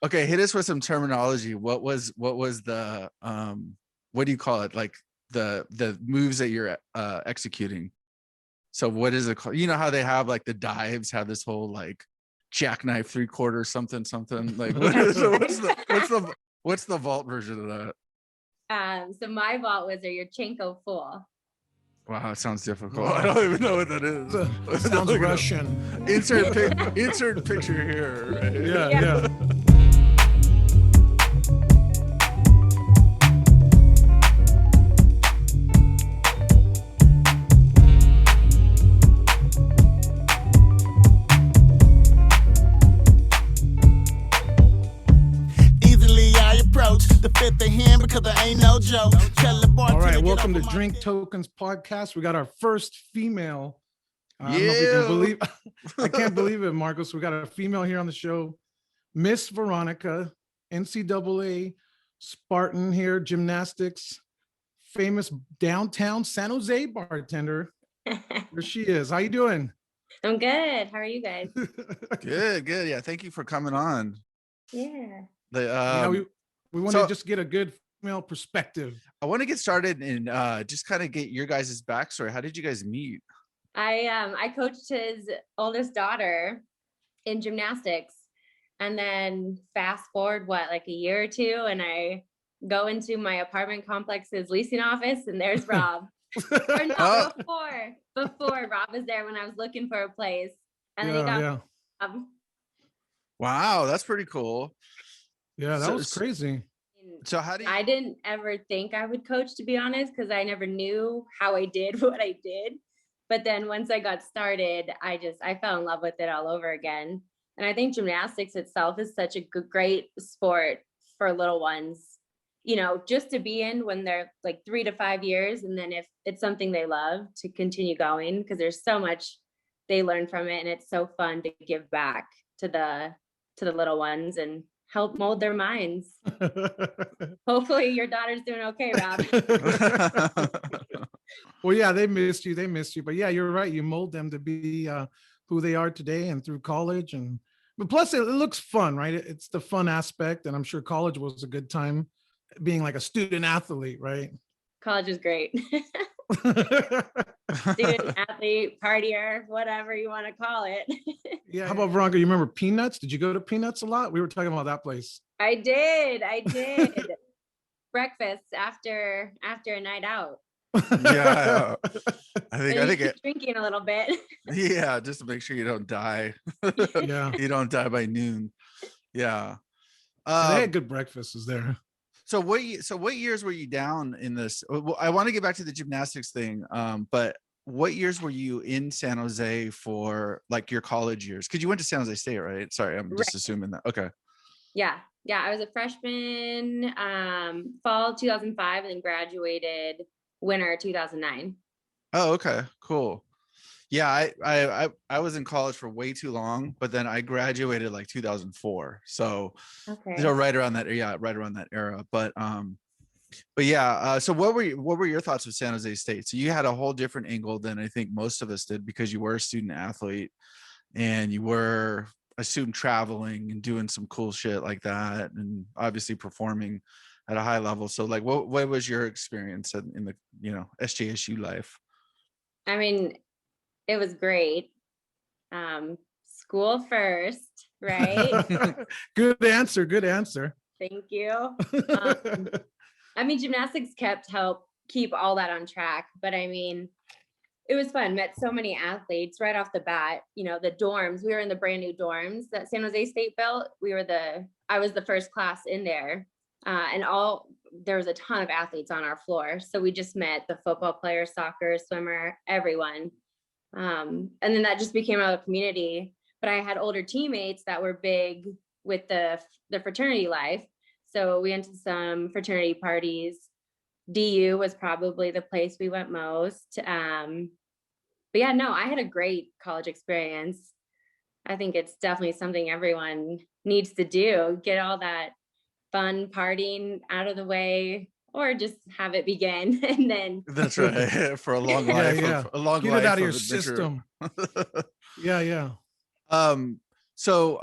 Okay, hit us with some terminology. What was the what do you call it? Like the moves that you're executing. So what is it called? You know how they have like the dives have this whole like jackknife 3/4 something like what's the vault version of that? So my vault was a Yurchenko full. Wow, it sounds difficult. Wow. I don't even know what that is. Sounds Russian. Insert picture here. Right? Yeah. The fifth of him because there ain't no joke. All right, welcome to Drink Tokens Podcast. We got our first female. I don't know if you can believe. I can't believe it, Marcos. We got a female here on the show, Miss Veronica, NCAA Spartan here, gymnastics, famous downtown San Jose bartender. There she is. How you doing? I'm good. How are you guys? Good. Yeah, thank you for coming on. Yeah. We want to just get a good female perspective. I want to get started and just kind of get your guys' backstory. How did you guys meet? I coached his oldest daughter in gymnastics, and then fast forward like a year or two, and I go into my apartment complex's leasing office, and there's Rob. Or no, before Rob was there when I was looking for a place, and then he got Wow, that's pretty cool. Yeah, that was crazy. So how do you... I didn't ever think I would coach, to be honest, because I never knew how I did what I did. But then once I got started, I fell in love with it all over again. And I think gymnastics itself is such a great sport for little ones, you know, just to be in when they're like 3 to 5 years. And then if it's something they love, to continue going, because there's so much they learn from it. And it's so fun to give back to the little ones and help mold their minds. Hopefully your daughter's doing okay, Rob. Well, yeah, they missed you. But yeah, you're right. You mold them to be who they are today and through college. But plus it looks fun, right? It's the fun aspect. And I'm sure college was a good time being like a student athlete, right? College is great. Student athlete, partier, whatever you want to call it. Yeah. How about Veronica? You remember Peanuts? Did you go to Peanuts a lot? We were talking about that place. I did. Breakfast after a night out. Yeah. I think drinking a little bit. Yeah, just to make sure you don't die. Yeah. You don't die by noon. Yeah. They had good breakfasts there. So what years were you down in this? Well, I want to get back to the gymnastics thing, but what years were you in San Jose for like your college years? Because you went to San Jose State, right? Sorry, I'm just assuming that. Okay. Yeah. I was a freshman fall 2005 and then graduated winter 2009. Oh, okay, cool. Yeah, I was in college for way too long, but then I graduated like 2004. So right around that era. But yeah, so what were your thoughts of San Jose State? So you had a whole different angle than I think most of us did, because you were a student athlete and you were a student traveling and doing some cool shit like that, and obviously performing at a high level. So like what was your experience in the SJSU life? I mean, it was great. School first, right? Good answer. Thank you. I mean, gymnastics help keep all that on track, but I mean, it was fun. Met so many athletes right off the bat. You know, the dorms, we were in the brand new dorms that San Jose State built. I was the first class in there. There was a ton of athletes on our floor. So we just met the football player, soccer, swimmer, everyone. And then that just became a community. But I had older teammates that were big with the fraternity life. So we went to some fraternity parties. DU was probably the place we went most. But yeah, no, I had a great college experience. I think it's definitely something everyone needs to do. Get all that fun partying out of the way, or just have it begin, and then that's right, for a long life. Get it out of your system. Yeah. So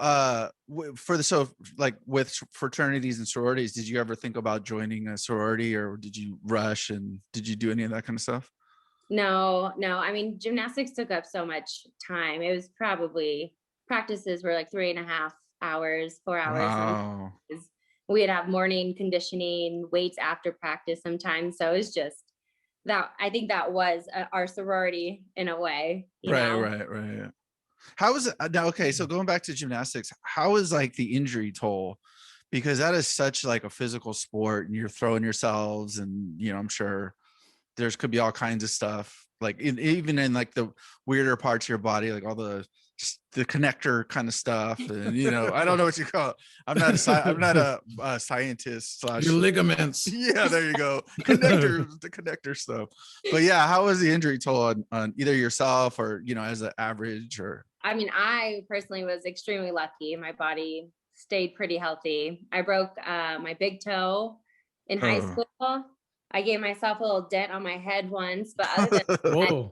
so like with fraternities and sororities, did you ever think about joining a sorority, or did you rush, and did you do any of that kind of stuff? No. I mean, gymnastics took up so much time. It was probably practices were like 3.5 hours, 4 hours. Wow. We'd have morning conditioning, weights after practice sometimes. So it was just that. I think that was our sorority in a way, Right. How is it now? Okay, so going back to gymnastics, how is like the injury toll? Because that is such like a physical sport, and you're throwing yourselves, and I'm sure there's could be all kinds of stuff, like even in like the weirder parts of your body, like all the connector kind of stuff, and I don't know what you call it. I'm not a scientist slash your ligaments. Yeah, there you go. The connector stuff. But yeah, how was the injury toll on either yourself or as an average? Or I mean, I personally was extremely lucky. My body stayed pretty healthy. I broke my big toe in high school. I gave myself a little dent on my head once, but other than that,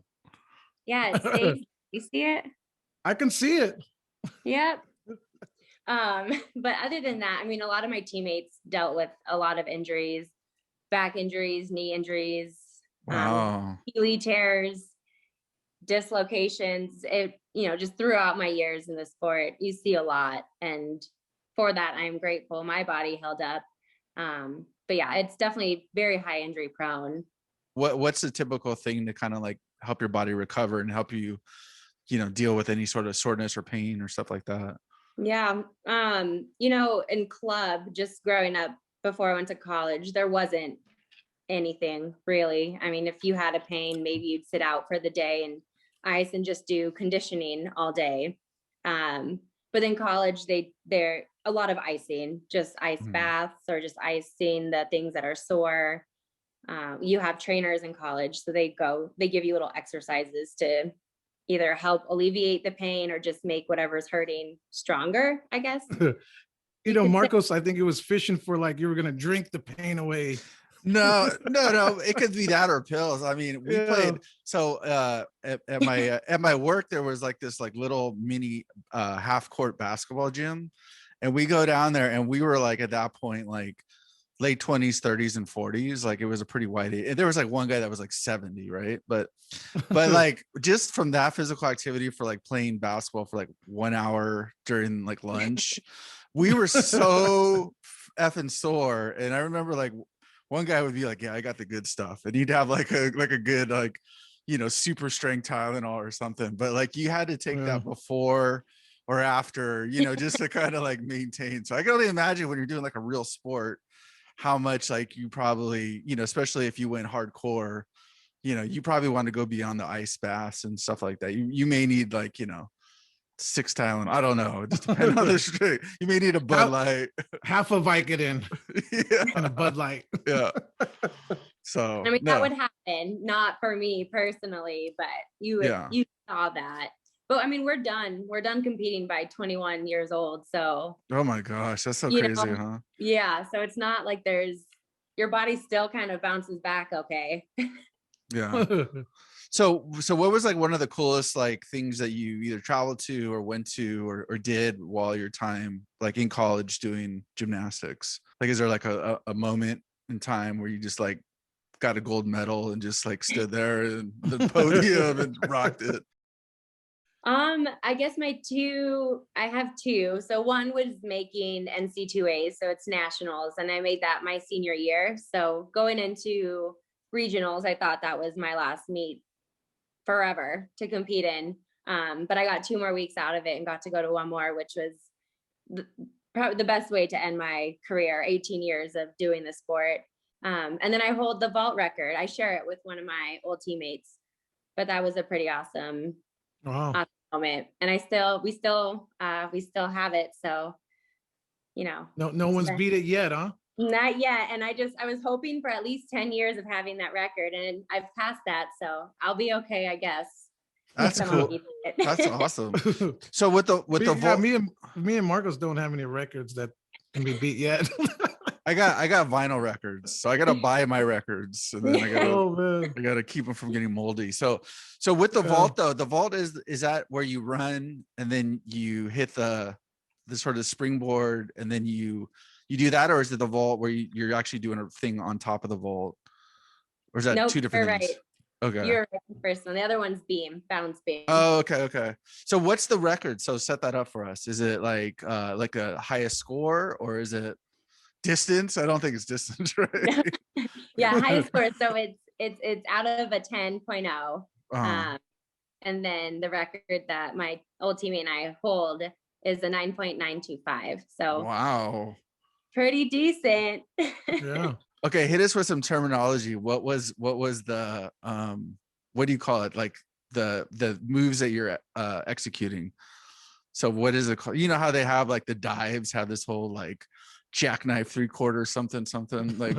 yeah, it stays. You see it? I can see it. Yep. But other than that, I mean, a lot of my teammates dealt with a lot of injuries, back injuries, knee injuries, Achilles tears, dislocations. It, just throughout my years in the sport, you see a lot. And for that, I am grateful. My body held up. But yeah, it's definitely very high injury prone. What's the typical thing to kind of like help your body recover and help you, deal with any sort of soreness or pain or stuff like that? Yeah. In club, just growing up before I went to college, there wasn't anything really. I mean, if you had a pain, maybe you'd sit out for the day and ice and just do conditioning all day. But in college, they're a lot of icing, just ice baths or just icing the things that are sore. You have trainers in college, so they give you little exercises to either help alleviate the pain or just make whatever's hurting stronger, I guess. Marcos, I think it was fishing for like you were going to drink the pain away. No, it could be that or pills. I mean, we played. So at my work, there was like this like little mini half court basketball gym, and we go down there, and we were like at that point like late 20s, 30s, and 40s. Like it was a pretty wide age. There was like one guy that was like 70, right? But like just from that physical activity for like playing basketball for like 1 hour during like lunch, we were so effing sore. And I remember like one guy would be like, yeah, I got the good stuff. And he'd have like a good, like, super strength Tylenol or something. But like you had to take that before or after, just to kind of like maintain. So I can only imagine when you're doing like a real sport, how much like you probably, especially if you went hardcore, you probably want to go beyond the ice baths and stuff like that. You may need like, 6 Tylenol. I don't know. It just depends on the street. You may need a Bud Light. Half a Vicodin. Yeah. And a Bud Light. Yeah. So I mean, that would happen, not for me personally, but you saw that. But I mean, we're done competing by 21 years old. So oh my gosh, that's so crazy, huh? Yeah. So it's not like your body still kind of bounces back. Okay. Yeah. So what was like one of the coolest like things that you either traveled to or went to or did while your time like in college doing gymnastics? Like, is there like a moment in time where you just like got a gold medal and just like stood there in the podium and rocked it? I guess I have two. So one was making NC2A, so it's nationals, and I made that my senior year. So going into regionals, I thought that was my last meet forever to compete in. But I got 2 more weeks out of it and got to go to one more, which was probably the best way to end my career, 18 years of doing the sport. And then I hold the vault record. I share it with one of my old teammates, but that was a pretty awesome moment. And we still have it. So, no one's beat it yet, huh? Not yet. And I was hoping for at least 10 years of having that record, and I've passed that. So I'll be okay, I guess. That's cool. That's awesome. So with the vault, me and Marcos don't have any records that can be beat yet. I got vinyl records, so I gotta buy my records, and then I gotta keep them from getting moldy. So with the vault though, the vault is that where you run and then you hit the the sort of springboard, and then you do that, or is it the vault where you're actually doing a thing on top of the vault, or is that Nope, two different you're things? right. Okay. You're right, the first one. The other one's bounce beam. Oh, okay. So what's the record? So set that up for us. Is it like a highest score, or is it distance? I don't think it's distance, right? Yeah, highest score. So it's out of a 10.0. And then the record that my old teammate and I hold is a 9.925. So wow, pretty decent. Yeah. Okay, hit us with some terminology. What was the what do you call it? Like the moves that you're executing. So what is it called? You know how they have like the dives have this whole like jackknife 3/4 something. Like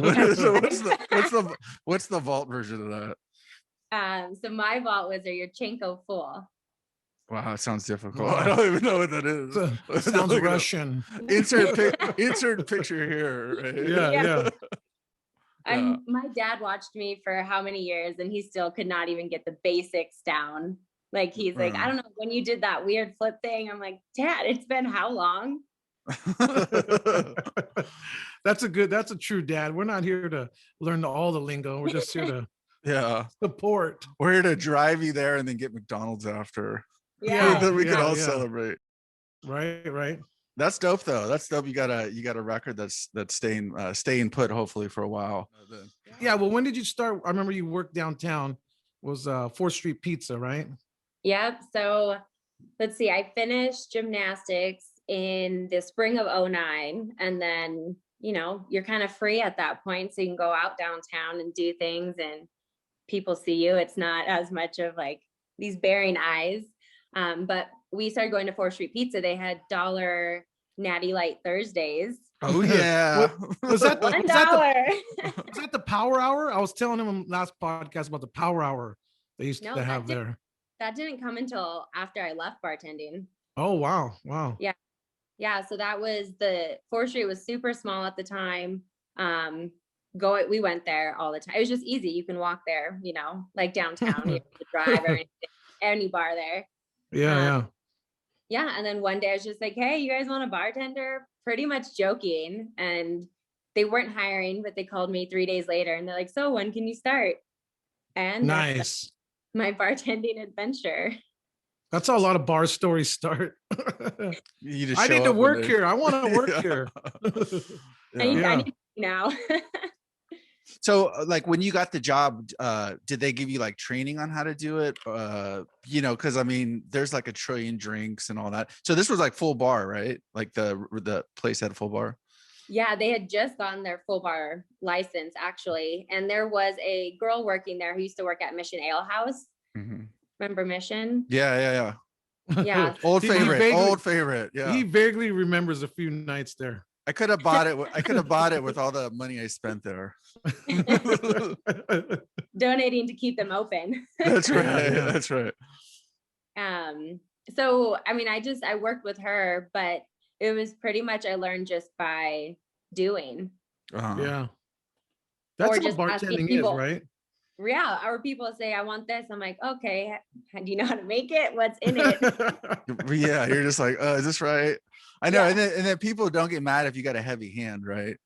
what's the vault version of that? So my vault was a Yurchenko full. Wow, it sounds difficult. Wow. I don't even know what that is. Sounds Russian. Insert picture here. Right? Yeah. My dad watched me for how many years, and he still could not even get the basics down. Like he's like, I don't know, when you did that weird flip thing, I'm like, Dad, it's been how long? That's a true dad. We're not here to learn all the lingo. We're just here to support. We're here to drive you there and then get McDonald's after. Yeah. Then we can all celebrate. Right. That's dope though. That's dope. You got a record that's staying put hopefully for a while. Yeah. Well, when did you start? I remember you worked downtown. Was 4th Street Pizza, right? Yep. So let's see. I finished gymnastics in the spring of 2009, and then you're kind of free at that point, so you can go out downtown and do things, and people see you. It's not as much of like these bearing eyes. But we started going to 4th Street Pizza. They had $1 Natty Light Thursdays. Oh yeah. Was that $1? Was that the Power Hour? I was telling him last podcast about the Power Hour they used to have there. That didn't come until after I left bartending. Oh wow. Yeah. So that was the 4th Street was super small at the time. We went there all the time. It was just easy. You can walk there, like downtown. You have to drive or anything, any bar there. Yeah. And then one day I was just like, hey, you guys want a bartender? Pretty much joking. And they weren't hiring, but they called me 3 days later and they're like, so when can you start? And nice. My bartending adventure. That's how a lot of bar stories start. I need to work here. I want to work here. Yeah. I need now. So like when you got the job, did they give you like training on how to do it? Because I mean, there's like a trillion drinks and all that. So this was like full bar, right? Like the place had a full bar. Yeah, they had just gotten their full bar license actually. And there was a girl working there who used to work at Mission Ale House. Mm-hmm. Remember Mission? Yeah. Yeah. Old favorite. Yeah. He vaguely remembers a few nights there. I could have bought it with all the money I spent there. Donating to keep them open. That's right. That's right. So I mean, I worked with her, but it was pretty much I learned just by doing. Yeah. That's what bartending is, right? Yeah. Or people say, I want this. I'm like, okay, do you know how to make it? What's in it? Yeah. You're just like, is this right? I know. Yeah. And then people don't get mad if you got a heavy hand, right?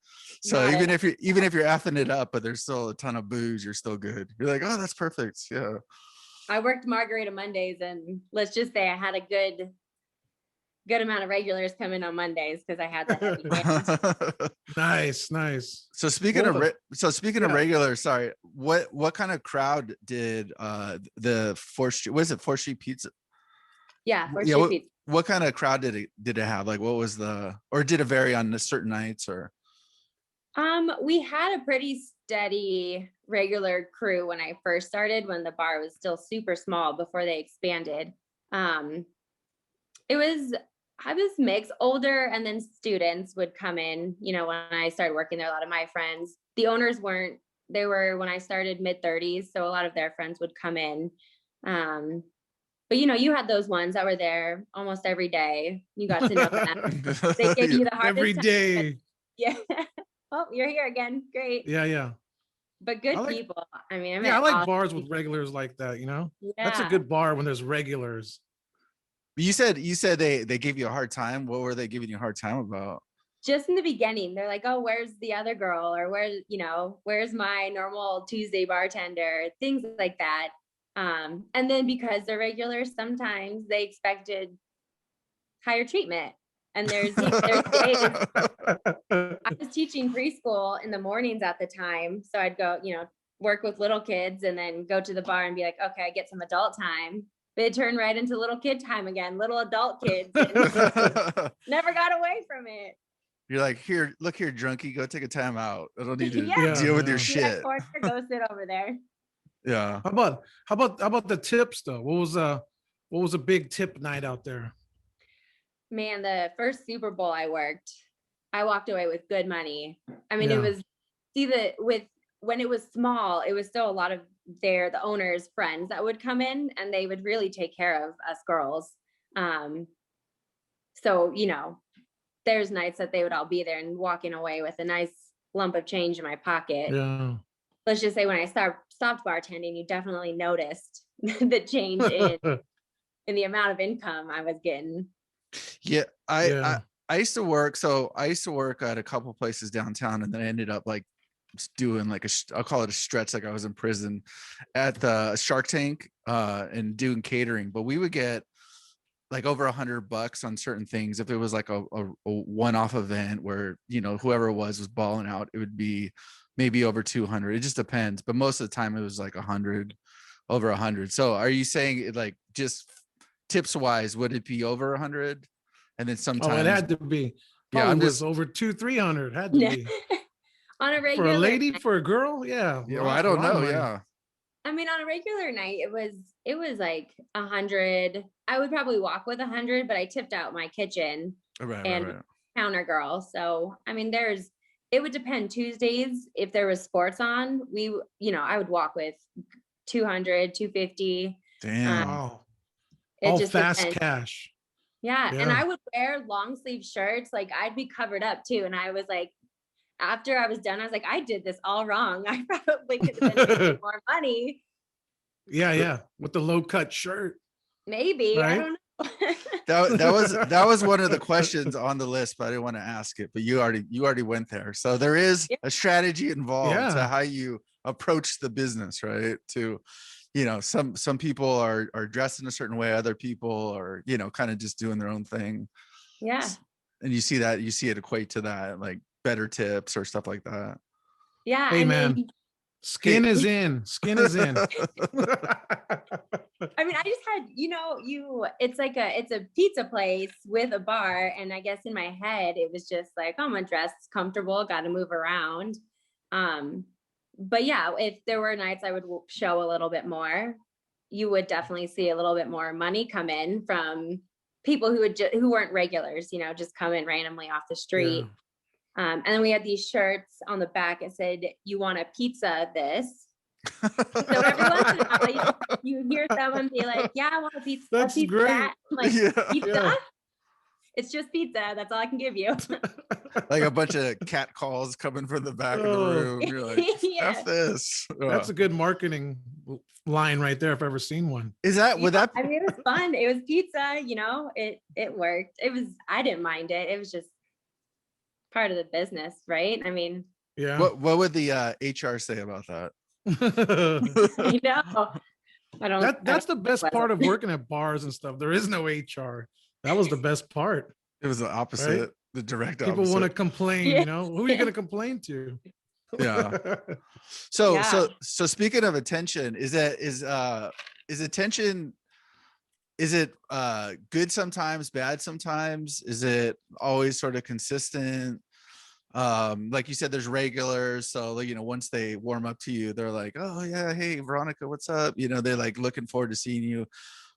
So even if you're effing it up, but there's still a ton of booze, you're still good. You're like, oh, that's perfect. Yeah. I worked Margarita Mondays, and let's just say I had a good amount of regulars come in on Mondays because I had that. Nice. So speaking of regulars, sorry, what kind of crowd did the 4th Street? Was it 4th Street Pizza? Yeah, 4th Street Pizza. What kind of crowd did it have? Like, what was or did it vary on certain nights or? We had a pretty steady regular crew when I first started, when the bar was still super small before they expanded. I was mixed, older, and then students would come in, when I started working there, a lot of my friends, the owners weren't, they were, when I started, mid-30s. So a lot of their friends would come in. But you had those ones that were there almost every day. You got to know them. They gave you the hardest every day. Yeah. Oh, you're here again. Great. Yeah. But good people. I mean, I like bars with regulars like that, Yeah. That's a good bar when there's regulars. You said they gave you a hard time. What were they giving you a hard time about? Just in the beginning, they're like, oh, where's the other girl? Or where's my normal Tuesday bartender? Things like that. And then because they're regulars, sometimes they expected higher treatment. And there's days, I was teaching preschool in the mornings at the time. So I'd go, work with little kids and then go to the bar and be like, okay, I get some adult time. But it turned right into little kid time again, little adult kids. Never got away from it. You're like, here, look here, drunkie, go take a time out. I don't need to deal with your shit. Corner, go sit over there. Yeah. How about the tips though? What was a big tip night out there? Man, the first Super Bowl I worked, I walked away with good money. I mean, it was when it was small, it was still a lot of the owners' friends that would come in and they would really take care of us girls. So, there's nights that they would all be there and walking away with a nice lump of change in my pocket. Yeah. Let's just say when I stopped bartending, you definitely noticed the change in the amount of income I was getting. Yeah, I used to work. So I used to work at a couple places downtown, and then I ended up like doing like I'll call it a stretch, like I was in prison at the Shark Tank and doing catering. But we would get like over $100 on certain things. If it was like a one-off event where whoever it was balling out, it would be maybe over 200. It just depends, but most of the time it was like 100, over 100. So are you saying it like just tips wise, would it be over 100? And then sometimes it had to be. Yeah, I'm just over 200-300 had to be. On a regular for a lady, night, for a girl, yeah. Well, I don't know. Yeah. I mean, on a regular night, it was like 100. I would probably walk with 100, but I tipped out my kitchen and counter girl. So, I mean, it would depend. Tuesdays, if there was sports on, I would walk with 200, 250. Damn. Wow. It all just fast depends. cash. Yeah. And I would wear long sleeve shirts. Like I'd be covered up too. And I was like, after I was done, I was like, I did this all wrong. I probably could have been making more money. Yeah. With the low cut shirt. Maybe. Right? I don't know. that was one of the questions on the list, but I didn't want to ask it. But you already went there. So there is a strategy involved to how you approach the business, right? To some people are dressed in a certain way, other people are kind of just doing their own thing. Yeah. And you see it equate to that, like better tips or stuff like that. Yeah. Hey man, skin is in. I mean, I just had, it's a pizza place with a bar. And I guess in my head, it was just like, oh, I'm gonna dress comfortable, got to move around. But yeah, if there were nights I would show a little bit more, you would definitely see a little bit more money come in from people who weren't regulars, just come in randomly off the street. Yeah. And then we had these shirts on the back. It said, "You want a pizza this?" So every once in a while, you hear someone be like, "Yeah, I want a pizza." That's a pizza great. I'm like, pizza? Yeah. It's just pizza. That's all I can give you. Like a bunch of cat calls coming from the back of the room. You're like, F this. That's a good marketing line right there if I've ever seen one. Is that would that? I mean, it was fun. It was pizza. It worked. I didn't mind it. It was just part of the business, right? I mean, yeah. What would the HR say about that? I know. That's the best part of working at bars and stuff. There is no HR. That was the best part. It was the opposite, right? The direct opposite. People want to complain, who are you going to complain to? Yeah. So speaking of attention, is attention, is it good sometimes, bad sometimes? Is it always sort of consistent? Like you said, there's regulars, so once they warm up to you, they're like, oh yeah, hey Veronica, what's up? They're like looking forward to seeing you.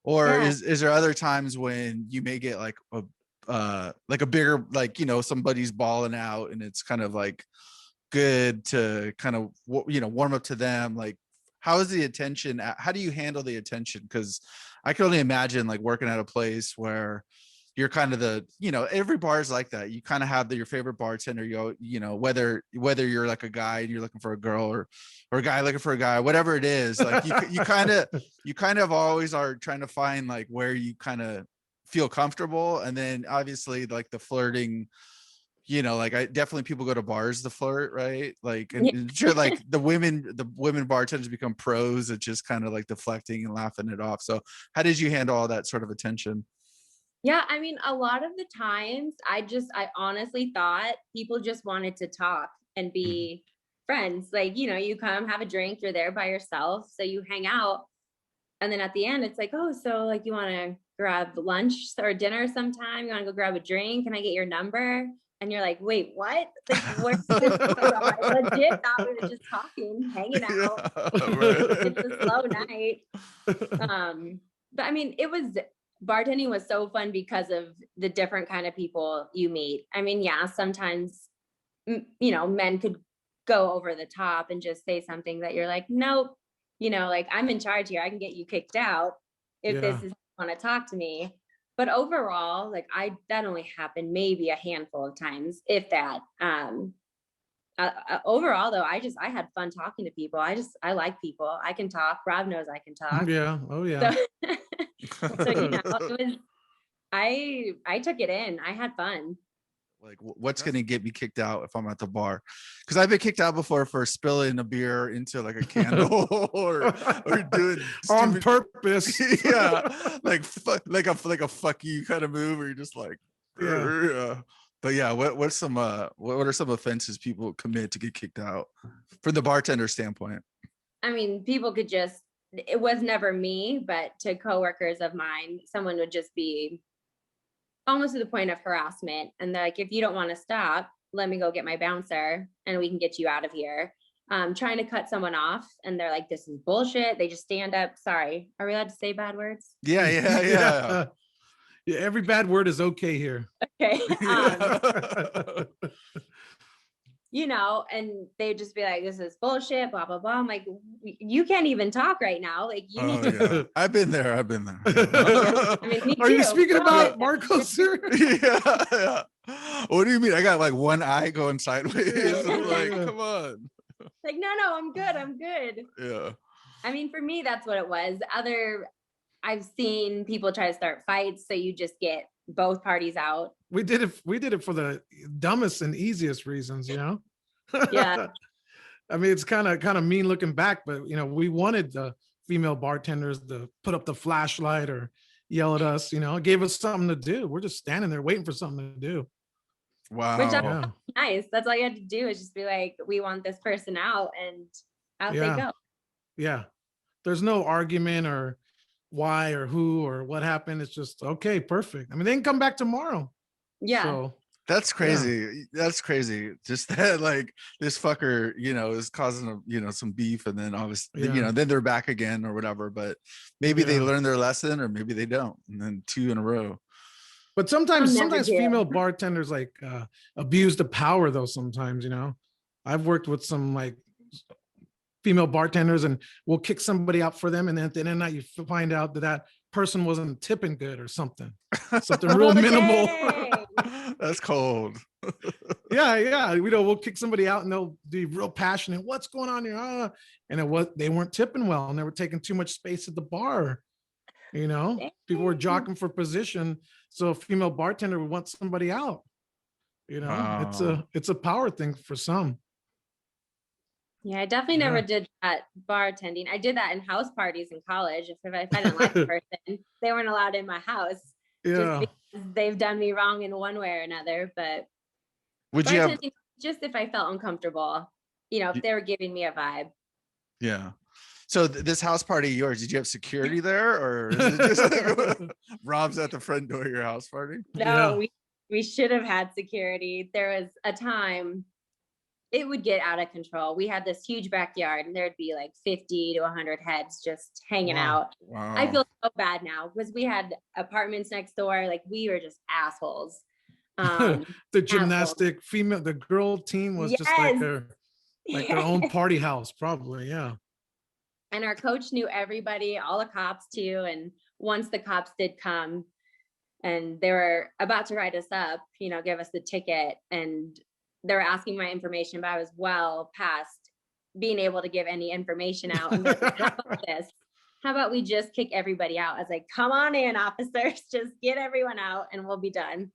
Or is there other times when you may get like a bigger, like somebody's balling out and it's kind of like good to kind of warm up to them? Like, how is the attention? How do you handle the attention? Because I can only imagine like working at a place where you're kind of every bar is like that. You kind of have your favorite bartender, whether you're like a guy and you're looking for a girl or a guy looking for a guy, whatever it is, like you kind of always are trying to find like where you kind of feel comfortable. And then obviously like the flirting, you know, like I definitely people go to bars to flirt, right? Like, and sure, like the women bartenders become pros at just kind of like deflecting and laughing it off. So how did you handle all that sort of attention? Yeah, I mean, a lot of the times I honestly thought people just wanted to talk and be friends. Like, you know, you come have a drink, you're there by yourself, so you hang out. And then at the end, it's like, oh, so like you want to grab lunch or dinner sometime? You want to go grab a drink? Can I get your number? And you're like, wait, what? Like, where's this from? I legit thought we were just talking, hanging out. Yeah, right. It's a slow night. But I mean, bartending was so fun because of the different kind of people you meet. I mean, yeah, sometimes, you know, men could go over the top and just say something that you're like, nope, you know, like I'm in charge here. I can get you kicked out if this is want to talk to me. But overall, like that only happened maybe a handful of times, if that. Overall though, I had fun talking to people. I like people. I can talk. Rob knows I can talk. Yeah. Oh yeah. So you know, it was, I took it in. I had fun. Like what's going to get me kicked out if I'm at the bar? Because I've been kicked out before for spilling a beer into like a candle or doing on purpose. Yeah, like a fuck you kind of move, where you're just like, yeah. But yeah, what are some offenses people commit to get kicked out from the bartender standpoint? I mean, people could just, it was never me, but to coworkers of mine, someone would just be almost to the point of harassment. And they're like, if you don't want to stop, let me go get my bouncer and we can get you out of here. Trying to cut someone off and they're like, this is bullshit. They just stand up. Sorry. Are we allowed to say bad words? Yeah. Yeah, every bad word is okay here. Okay. You know, and they'd just be like, this is bullshit, blah, blah, blah. I'm like, you can't even talk right now. Like, you need to. Yeah. I've been there. I mean, me Are you too. speaking about Marcos? Yeah. What do you mean? I got like one eye going sideways. I'm like, come on. Like, no, I'm good. Yeah. I mean, for me, that's what it was. I've seen people try to start fights, so you just get both parties out. We did it for the dumbest and easiest reasons, you know. Yeah. I mean, it's kind of mean looking back, but you know, we wanted the female bartenders to put up the flashlight or yell at us, you know. It gave us something to do. We're just standing there waiting for something to do. Wow. Which is nice. That's all you had to do, is just be like, we want this person out, and out they go. Yeah. There's no argument or why or who or what happened. It's just, okay, perfect. I mean, they can come back tomorrow. Yeah. So, that's crazy. Yeah. That's crazy. Just that, like, this fucker, you know, is causing some beef, and then obviously, you know, then they're back again or whatever. But maybe they learn their lesson, or maybe they don't, and then 2 in a row. But sometimes female bartenders like abuse the power though. Sometimes, you know, I've worked with some like female bartenders, and we'll kick somebody out for them, and then at the end of the night you find out that person wasn't tipping good or something real minimal. That's cold. Yeah. We'll kick somebody out and they'll be real passionate. What's going on here? And they weren't tipping well, and they were taking too much space at the bar. You know, people were jockeying for position, so a female bartender would want somebody out. You know, it's a power thing for some. Yeah, I definitely never did that bartending. I did that in house parties in college. If I didn't like the person, they weren't allowed in my house. Yeah, just because they've done me wrong in one way or another. But would you have, just if I felt uncomfortable, you know, if they were giving me a vibe. Yeah. So this house party of yours, did you have security there, or is it just like Rob's at the front door of your house party? No, we should have had security. There was a time it would get out of control. We had this huge backyard, and there'd be like 50 to 100 heads just hanging out. Wow. I feel so bad now because we had apartments next door. Like, we were just assholes. The gymnastic the girl team was just like their own party house, probably. Yeah. And our coach knew everybody, all the cops too. And once the cops did come and they were about to write us up, you know, give us the ticket, and they were asking my information, but I was well past being able to give any information out. And like, how about this? how about we just kick everybody out? I was like, come on in, officers, just get everyone out and we'll be done.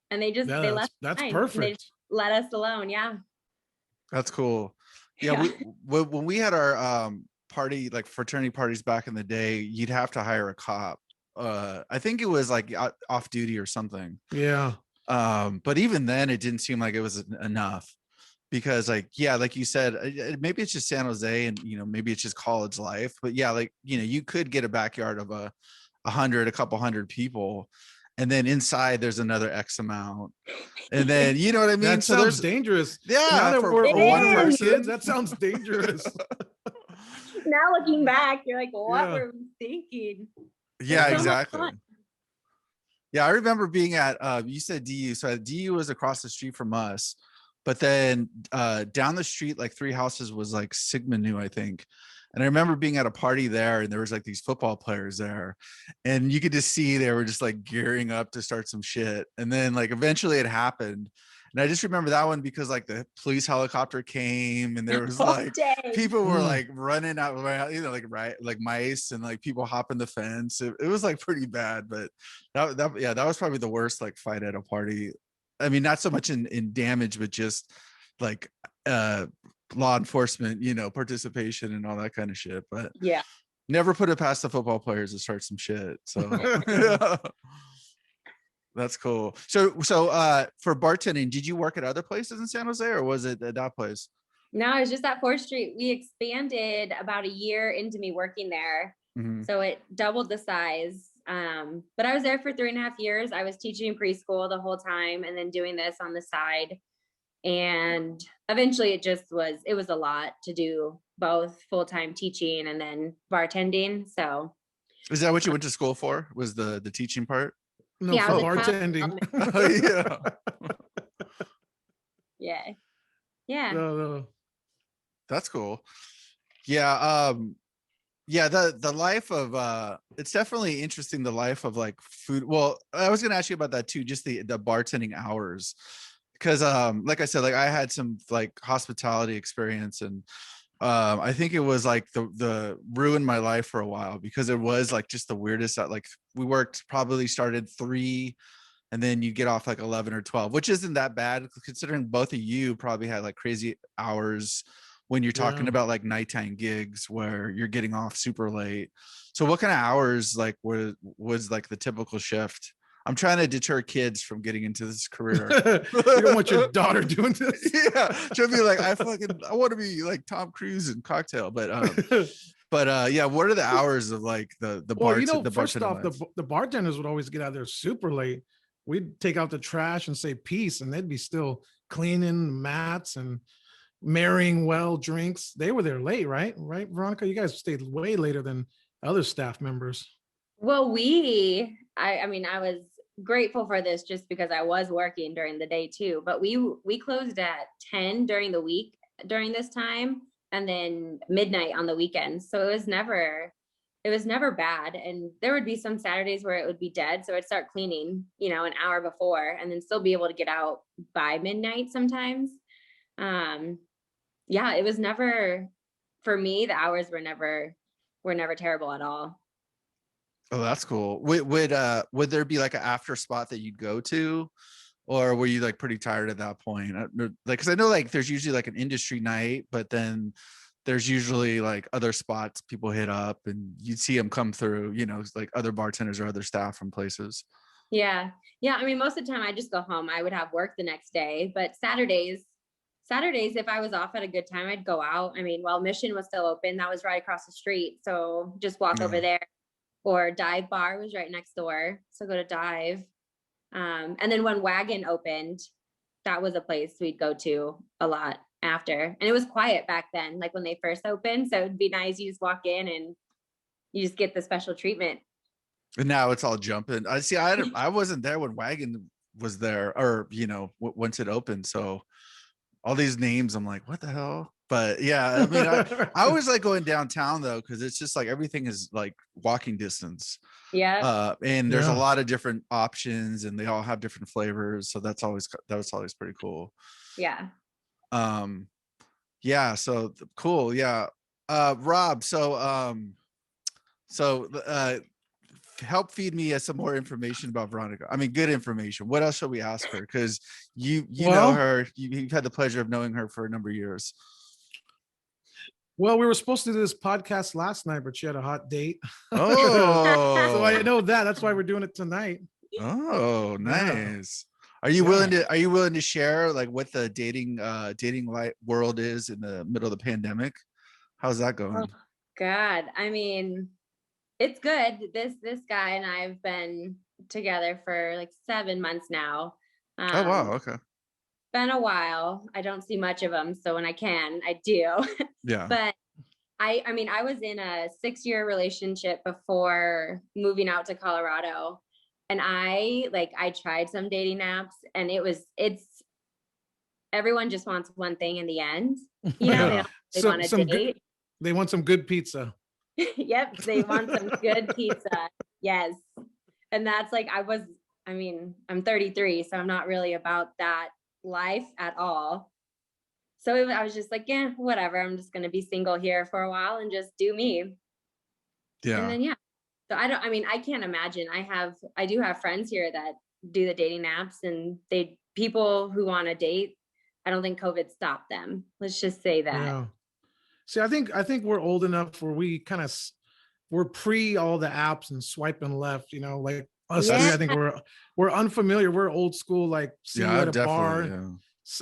And they left. That's And they perfect. just let us alone. Yeah. That's cool. Yeah, when we had our party, like fraternity parties back in the day, you'd have to hire a cop. I think it was like off duty or something. Yeah. But even then it didn't seem like it was enough, because like, yeah, like you said, maybe it's just San Jose and, you know, maybe it's just college life, but yeah, like, you know, you could get a backyard of a couple hundred people, and then inside there's another X amount, and then, you know what I mean? That So sounds dangerous. yeah, Now that we're one older person. kids, that sounds dangerous. Now looking back, you're like, what Yeah. were we thinking? Yeah, So much exactly. fun. Yeah, I remember being at you said DU, so DU was across the street from us, but then down the street like 3 houses was like Sigma Nu, I think. And I remember being at a party there, and there was like these football players there, and you could just see they were just like gearing up to start some shit. And then like eventually it happened. And I just remember that one because like the police helicopter came, and there was like people were like running out, you know, like like mice, and like people hopping the fence. It was like pretty bad, but that was probably the worst like fight at a party. I mean, not so much in damage, but just like law enforcement, you know, participation and all that kind of shit. But yeah, never put it past the football players to start some shit. So yeah. That's cool. So for bartending, did you work at other places in San Jose, or was it at that place? no, it's just at 4th Street. We expanded about a year into me working there. Mm-hmm. So it doubled the size. But I was there for 3.5 years. I was teaching preschool the whole time and then doing this on the side. And eventually it was a lot to do both full-time teaching and then bartending. So Is that what you went to school for? Was the teaching part? No, yeah, for bartending. Yeah. Yeah. No. That's cool. Yeah. Yeah, the life of it's definitely interesting, the life of like food. Well, I was gonna ask you about that too, just the bartending hours, because like I said, like I had some like hospitality experience, and I think it was like the ruined my life for a while, because it was like just the weirdest. Like we probably started 3, and then you get off like 11 or 12, which isn't that bad considering both of you probably had like crazy hours when you're talking about like nighttime gigs where you're getting off super late. So what kind of hours like was like the typical shift? I'm trying to deter kids from getting into this career. You don't want your daughter doing this. Yeah, she'll be like, I want to be like Tom Cruise in Cocktail, but yeah, what are the hours of like the Well, bar? you know, the first off, life? the bartenders would always get out there super late. We'd take out the trash and say peace, and they'd be still cleaning mats and marrying well drinks. They were there late, right, Veronica? You guys stayed way later than other staff members. Well, I mean, I was grateful for this just because I was working during the day too, but we closed at 10 during the week during this time, and then midnight on the weekends. So it was never bad. And there would be some Saturdays where it would be dead. So I'd start cleaning, you know, an hour before, and then still be able to get out by midnight sometimes. Yeah, it was never, for me, the hours were never terrible at all. Oh, that's cool. Would there be like an after spot that you'd go to, or were you like pretty tired at that point? Like, because I know like there's usually like an industry night, but then there's usually like other spots people hit up, and you'd see them come through, you know, like other bartenders or other staff from places. Yeah. I mean, most of the time I just go home. I would have work the next day, but Saturdays, if I was off at a good time, I'd go out. I mean, while Mission was still open, that was right across the street. So just walk over there, or Dive Bar was right next door. So go to Dive. And then when Wagon opened, that was a place we'd go to a lot after. And it was quiet back then, like when they first opened. So it'd be nice. You just walk in and you just get the special treatment. And now it's all jumping. I wasn't there when Wagon was there, or, you know, once it opened. So all these names, I'm like, what the hell? But yeah, I mean, I always like going downtown though, because it's just like everything is like walking distance. Yeah. And there's a lot of different options, and they all have different flavors. So that was always pretty cool. Yeah. Yeah. So cool. Yeah. Rob. So So help feed me some more information about Veronica. I mean, good information. What else should we ask her? Because you know her, you've had the pleasure of knowing her for a number of years. Well, we were supposed to do this podcast last night, but she had a hot date. Oh, so I know that. That's why we're doing it tonight. Oh, nice. Are you willing to share like what the dating world is in the middle of the pandemic? How's that going? Oh, God, I mean, it's good. This guy and I have been together for like 7 months now. Oh wow, okay. Been a while. I don't see much of him, so when I can, I do. Yeah. But I mean, I was in a 6-year relationship before moving out to Colorado, and I tried some dating apps, and it's everyone just wants one thing in the end. You know, they want a date. They want some good pizza. Yep, they want some good pizza. Yes. And that's like, I'm 33, so I'm not really about that life at all. So I was just like, yeah, whatever. I'm just going to be single here for a while and just do me. Yeah. And then, so I can't imagine. I do have friends here that do the dating apps, and people who want to date, I don't think COVID stopped them. Let's just say that. Yeah. See, I think we're old enough where we're pre all the apps and swiping left, like us three. I think we're unfamiliar. We're old school, like see you at a bar. Yeah.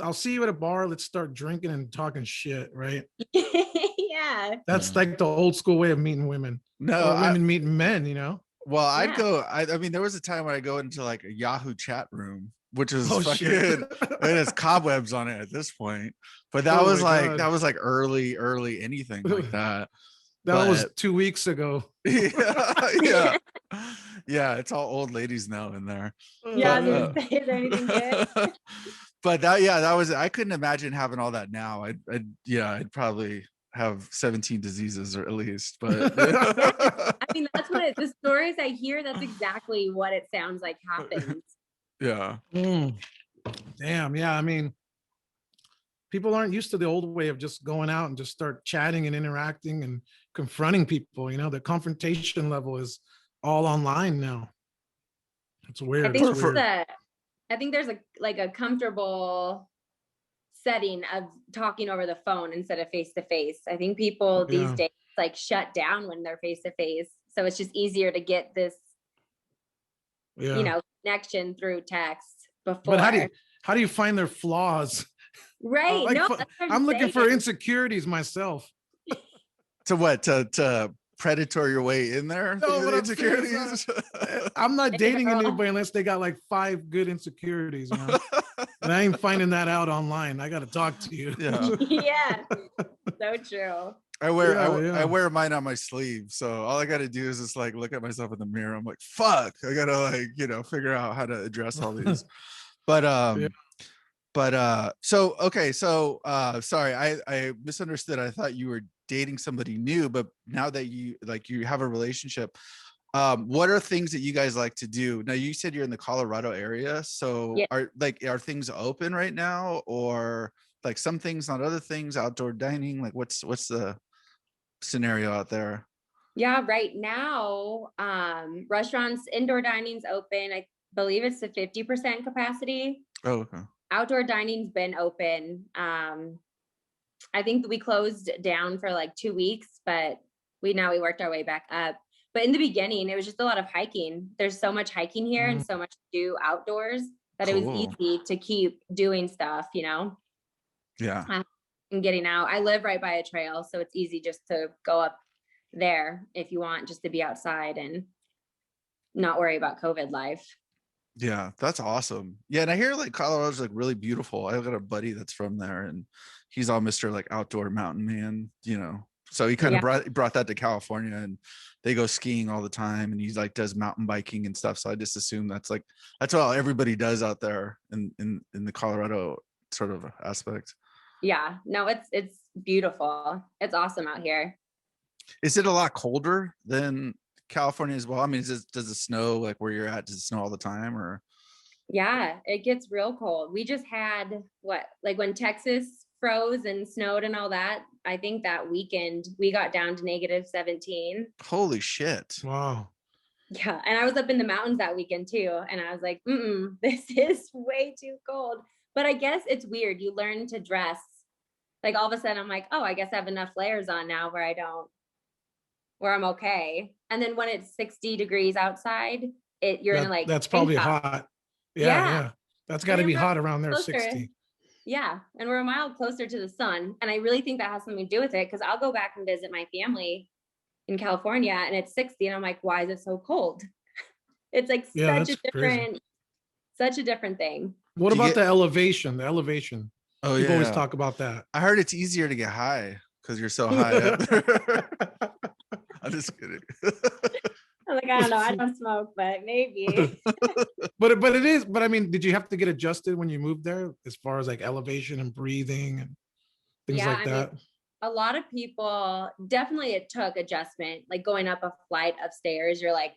I'll see you at a bar. Let's start drinking and talking shit, right? Yeah. That's like the old school way of meeting women. No, women meeting men, Well, I'd go. I mean, there was a time when I go into like a Yahoo chat room, which is fucking. It has cobwebs on it at this point. But that was like early anything like that. That was 2 weeks ago. Yeah. It's all old ladies now in there. Yeah, is there anything good? But that was. I couldn't imagine having all that now. I'd probably have 17 diseases or at least. But I mean, that's what the stories I hear. That's exactly what it sounds like happens. Yeah. Damn. Yeah. I mean, people aren't used to the old way of just going out and just start chatting and interacting and confronting people. The confrontation level is all online now. It's weird. I think there's a comfortable setting of talking over the phone instead of face to face. I think people these days like shut down when they're face to face. So it's just easier to get this, connection through text before. But how do you find their flaws? Right. I'm looking for insecurities myself. To what? To predatory your way in there? No, insecurities. I'm not dating anybody unless they got like 5 good insecurities. And I ain't finding that out online. I got to talk to you. Yeah. Yeah. So true. I wear mine on my sleeve. So all I got to do is just like look at myself in the mirror. I'm like, fuck, I got to figure out how to address all these. But sorry, I misunderstood. I thought you were dating somebody new, but now that you have a relationship, what are things that you guys like to do? Now you said you're in the Colorado area, so are things open right now, or like some things, not other things, outdoor dining? Like what's the scenario out there? Yeah, right now, restaurants, indoor dining's open. I believe it's the 50% capacity. Oh, okay. Outdoor dining's been open. I think we closed down for like 2 weeks, but we worked our way back up. But in the beginning, it was just a lot of hiking. There's so much hiking here and so much to do outdoors that it was easy to keep doing stuff, Yeah. And getting out. I live right by a trail, so it's easy just to go up there if you want, just to be outside and not worry about COVID life. Yeah, that's awesome. Yeah, and I hear like Colorado's like really beautiful. I got a buddy that's from there, and he's all Mr. like outdoor mountain man, So he kind of brought that to California, and they go skiing all the time, and he's like does mountain biking and stuff. So I just assume that's all everybody does out there in the Colorado sort of aspect. Yeah, no, it's beautiful. It's awesome out here. Is it a lot colder than California as well? I mean, does it snow like where you're at? Does it snow all the time, or? Yeah, it gets real cold. We just had when Texas froze and snowed and all that. I think that weekend we got down to -17. Holy shit. Wow. Yeah. And I was up in the mountains that weekend too. And I was like, this is way too cold. But I guess it's weird. You learn to dress. Like all of a sudden I'm like, oh, I guess I have enough layers on now where I'm okay. And then when it's 60 degrees outside, you're in like that's tank probably top. hot. Yeah. Yeah. That's got to be hot around there, Closer. 60. Yeah. And we're a mile closer to the sun. And I really think that has something to do with it, because I'll go back and visit my family in California and it's 60. And I'm like, why is it so cold? It's like such a different thing. What about the elevation? The elevation. Oh, People always talk about that. I heard it's easier to get high because you're so high up there. I'm just kidding. I'm like, I don't know. I don't smoke, but maybe. but it is. But I mean, did you have to get adjusted when you moved there, as far as like elevation and breathing and things like that? Mean, a lot of people, definitely it took adjustment. Like going up a flight of stairs, you're like,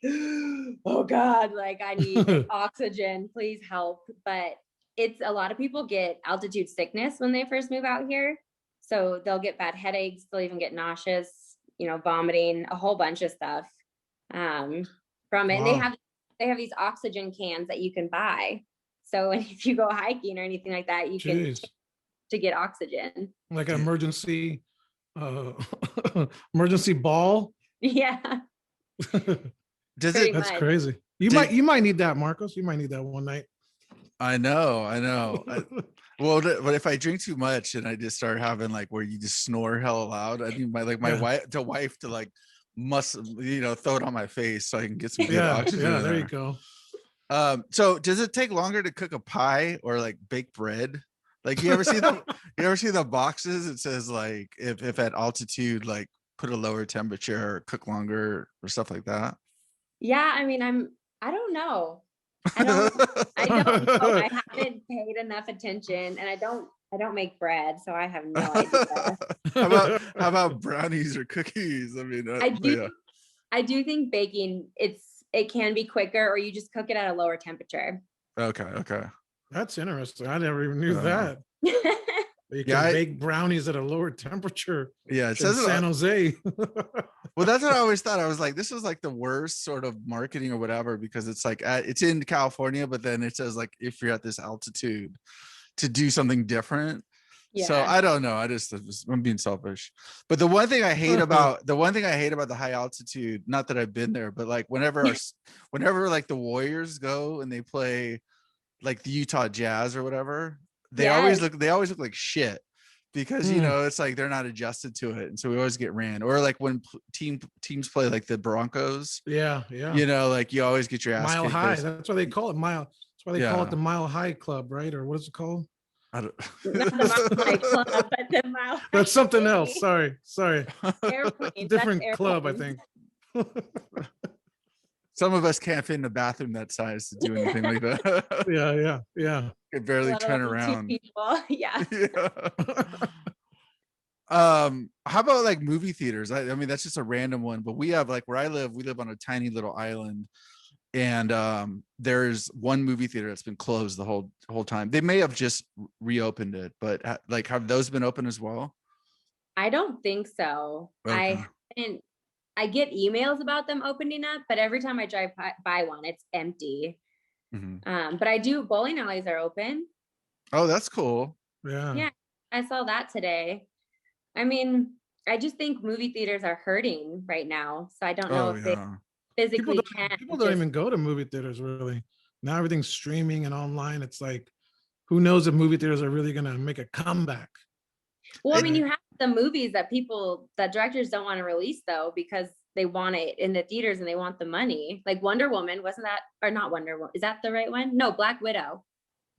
oh God, like I need oxygen, please help. But it's a lot of people get altitude sickness when they first move out here. So they'll get bad headaches, they'll even get nauseous, vomiting, a whole bunch of stuff from it. Wow. And they have these oxygen cans that you can buy. So if you go hiking or anything like that, you can to get oxygen. Like an emergency emergency ball. Yeah. That's crazy. You might need that, Marcos. You might need that one night. I know. Well, but if I drink too much and I just start having like where you just snore hella loud, I need my wife to like throw it on my face so I can get some good oxygen. Yeah, there you go. So does it take longer to cook a pie or like bake bread? Like you ever see the boxes? It says like if at altitude, like put a lower temperature or cook longer or stuff like that. Yeah, I mean, I don't know. I don't know. I haven't paid enough attention, and I don't make bread, so I have no idea. How about brownies or cookies? I mean, I do think baking it can be quicker, or you just cook it at a lower temperature. Okay. That's interesting. I never even knew that. You can bake brownies at a lower temperature. Yeah, it says San Jose. Well, that's what I always thought. I was like, this is like the worst sort of marketing or whatever, because it's like it's in California, but then it says like if you're at this altitude to do something different. Yeah. So I don't know. I'm being selfish. But the one thing I hate about the high altitude, not that I've been there, but like whenever like the Warriors go and they play like the Utah Jazz or whatever, they always look like shit, because it's like they're not adjusted to it, and so we always get ran. Or like when teams play like the Broncos, like you always get your ass Mile kicked. High. That's why they call it Mile. That's why they call it the Mile High Club, right? Or what is it called? I don't. Not the Mile High Club, but the Mile High. That's something else. Sorry. Airplane. Different club, I think. Some of us can't fit in a bathroom that size to do anything like that. Yeah. Could barely turn around. Yeah. How about like movie theaters? I mean, that's just a random one, but we have like where I live, we live on a tiny little island, and there's one movie theater that's been closed the whole time. They may have just reopened it, but like have those been open as well? I don't think so. Okay. I get emails about them opening up, but every time I drive by one, it's empty. Mm-hmm. But I do, bowling alleys are open. Oh, that's cool. Yeah, I saw that today. I mean, I just think movie theaters are hurting right now, so I don't know if they physically people don't even go to movie theaters really. Now everything's streaming and online. It's like, who knows if movie theaters are really gonna make a comeback? Well, I mean, you have the movies that directors don't want to release though, because they want it in the theaters and they want the money. Like Wonder Woman, wasn't that, or not Wonder Woman? Is that the right one? No, Black Widow.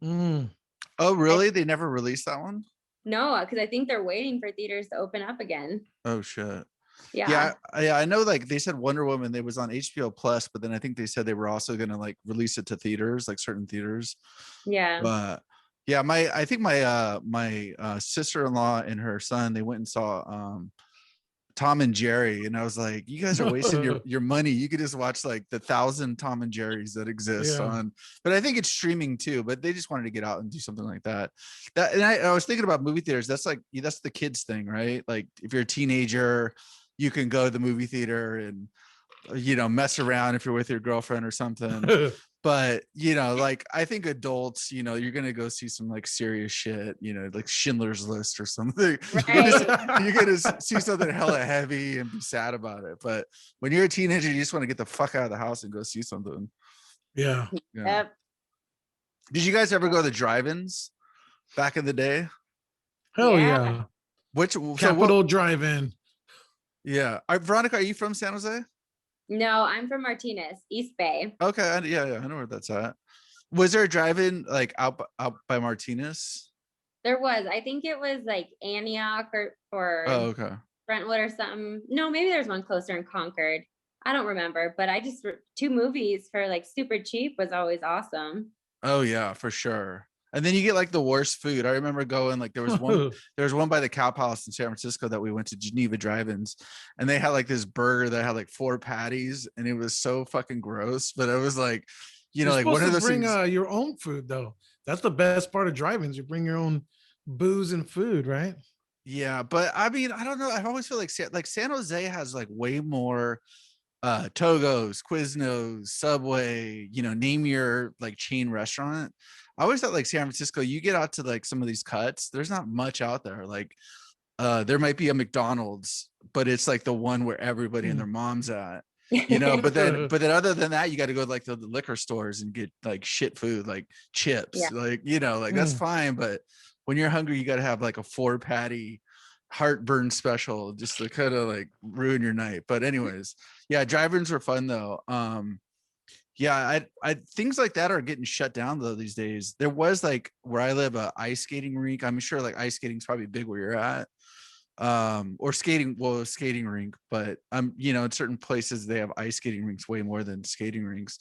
Oh, really? They never released that one? No, because I think they're waiting for theaters to open up again. Oh shit. Yeah. I know. Like they said, Wonder Woman, they was on HBO Plus, but then I think they said they were also gonna like release it to theaters, like certain theaters. Yeah. But yeah, I think my sister-in-law and her son, they went and saw Tom and Jerry, and I was like, you guys are wasting your money. You could just watch like the 1,000 Tom and Jerry's that exist on, but I think it's streaming too, but they just wanted to get out and do something like that. And I was thinking about movie theaters. That's the kids thing, right? Like if you're a teenager, you can go to the movie theater and, mess around if you're with your girlfriend or something. But like I think adults, you're gonna go see some like serious shit, like Schindler's List or something. Right. You're gonna see something hella heavy and be sad about it. But when you're a teenager, you just want to get the fuck out of the house and go see something. Yeah. Yep. Did you guys ever go to the drive-ins back in the day? Hell yeah. Which Capitol Drive-In. Yeah. Veronica, are you from San Jose? No, I'm from Martinez, East Bay. Okay, yeah, I know where that's at. Was there a drive-in like out by Martinez? There was. I think it was like Antioch or Oh, okay. Brentwood or something. No, maybe there's one closer in Concord. I don't remember, but 2 movies for like super cheap was always awesome. Oh yeah, for sure. And then you get like the worst food. I remember going like there was one by the Cow Palace in San Francisco that we went to, Geneva Drive-ins, and they had like this burger that had like 4 patties, and it was so fucking gross. But it was like, You're like one of those bring things. Your own food though. That's the best part of drive-ins. You bring your own booze and food, right? Yeah, but I mean, I don't know. I always feel like San Jose has like way more Togo's, Quiznos, Subway, name your like chain restaurant. I always thought like San Francisco, you get out to like some of these cuts, there's not much out there. Like there might be a McDonald's, but it's like the one where everybody and their mom's at, but then other than that, you got to go like the liquor stores and get like shit food, like chips, like, like that's fine. But when you're hungry, you got to have like a 4 patty heartburn special just to kind of like ruin your night. But anyways, yeah, drive-ins were fun though. Yeah, I things like that are getting shut down though these days. There was like where I live a ice skating rink. I'm sure like ice skating is probably big where you're at. Or skating, well, skating rink, but in certain places they have ice skating rinks way more than skating rinks.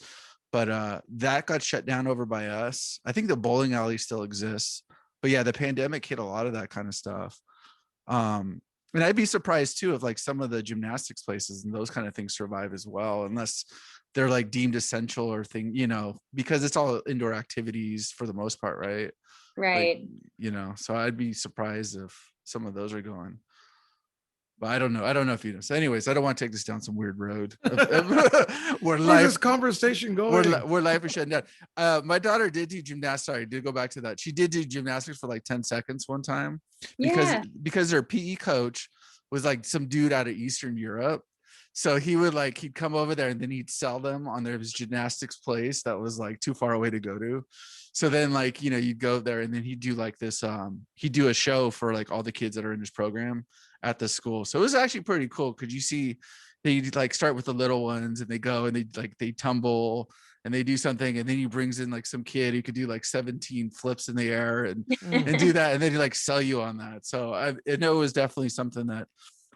But that got shut down over by us. I think the bowling alley still exists. But yeah, the pandemic hit a lot of that kind of stuff. And I'd be surprised too if like some of the gymnastics places and those kind of things survive as well, unless they're like deemed essential or because it's all indoor activities for the most part, right? Right. Like, so I'd be surprised if some of those are going. But I don't know if you know. So anyways, I don't want to take this down some weird road. Where's this conversation going? Where life is shutting down. My daughter did do gymnastics. Sorry, did go back to that. She did do gymnastics for like 10 seconds one time because her PE coach was like some dude out of Eastern Europe. So he'd come over there and then he'd sell them on his gymnastics place that was like too far away to go to. So then like, you'd go there and then he'd do like this, he'd do a show for like all the kids that are in his program at the school. So it was actually pretty cool. Cause you see, they like start with the little ones and they go and they tumble and they do something. And then he brings in like some kid who could do like 17 flips in the air and do that. And then he like sell you on that. So I know it was definitely something that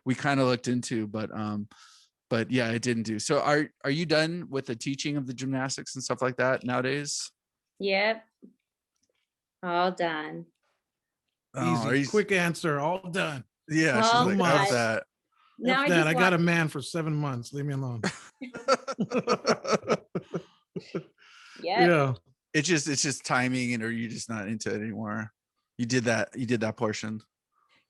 we kind of looked into, but yeah, it didn't do. So are you done with the teaching of the gymnastics and stuff like that nowadays? Yep. All done. Easy, quick answer. All done. Yeah, she's like, F that. No, I got a man for 7 months. Leave me alone. Yeah. It's just timing, and or you just not into it anymore. You did that portion.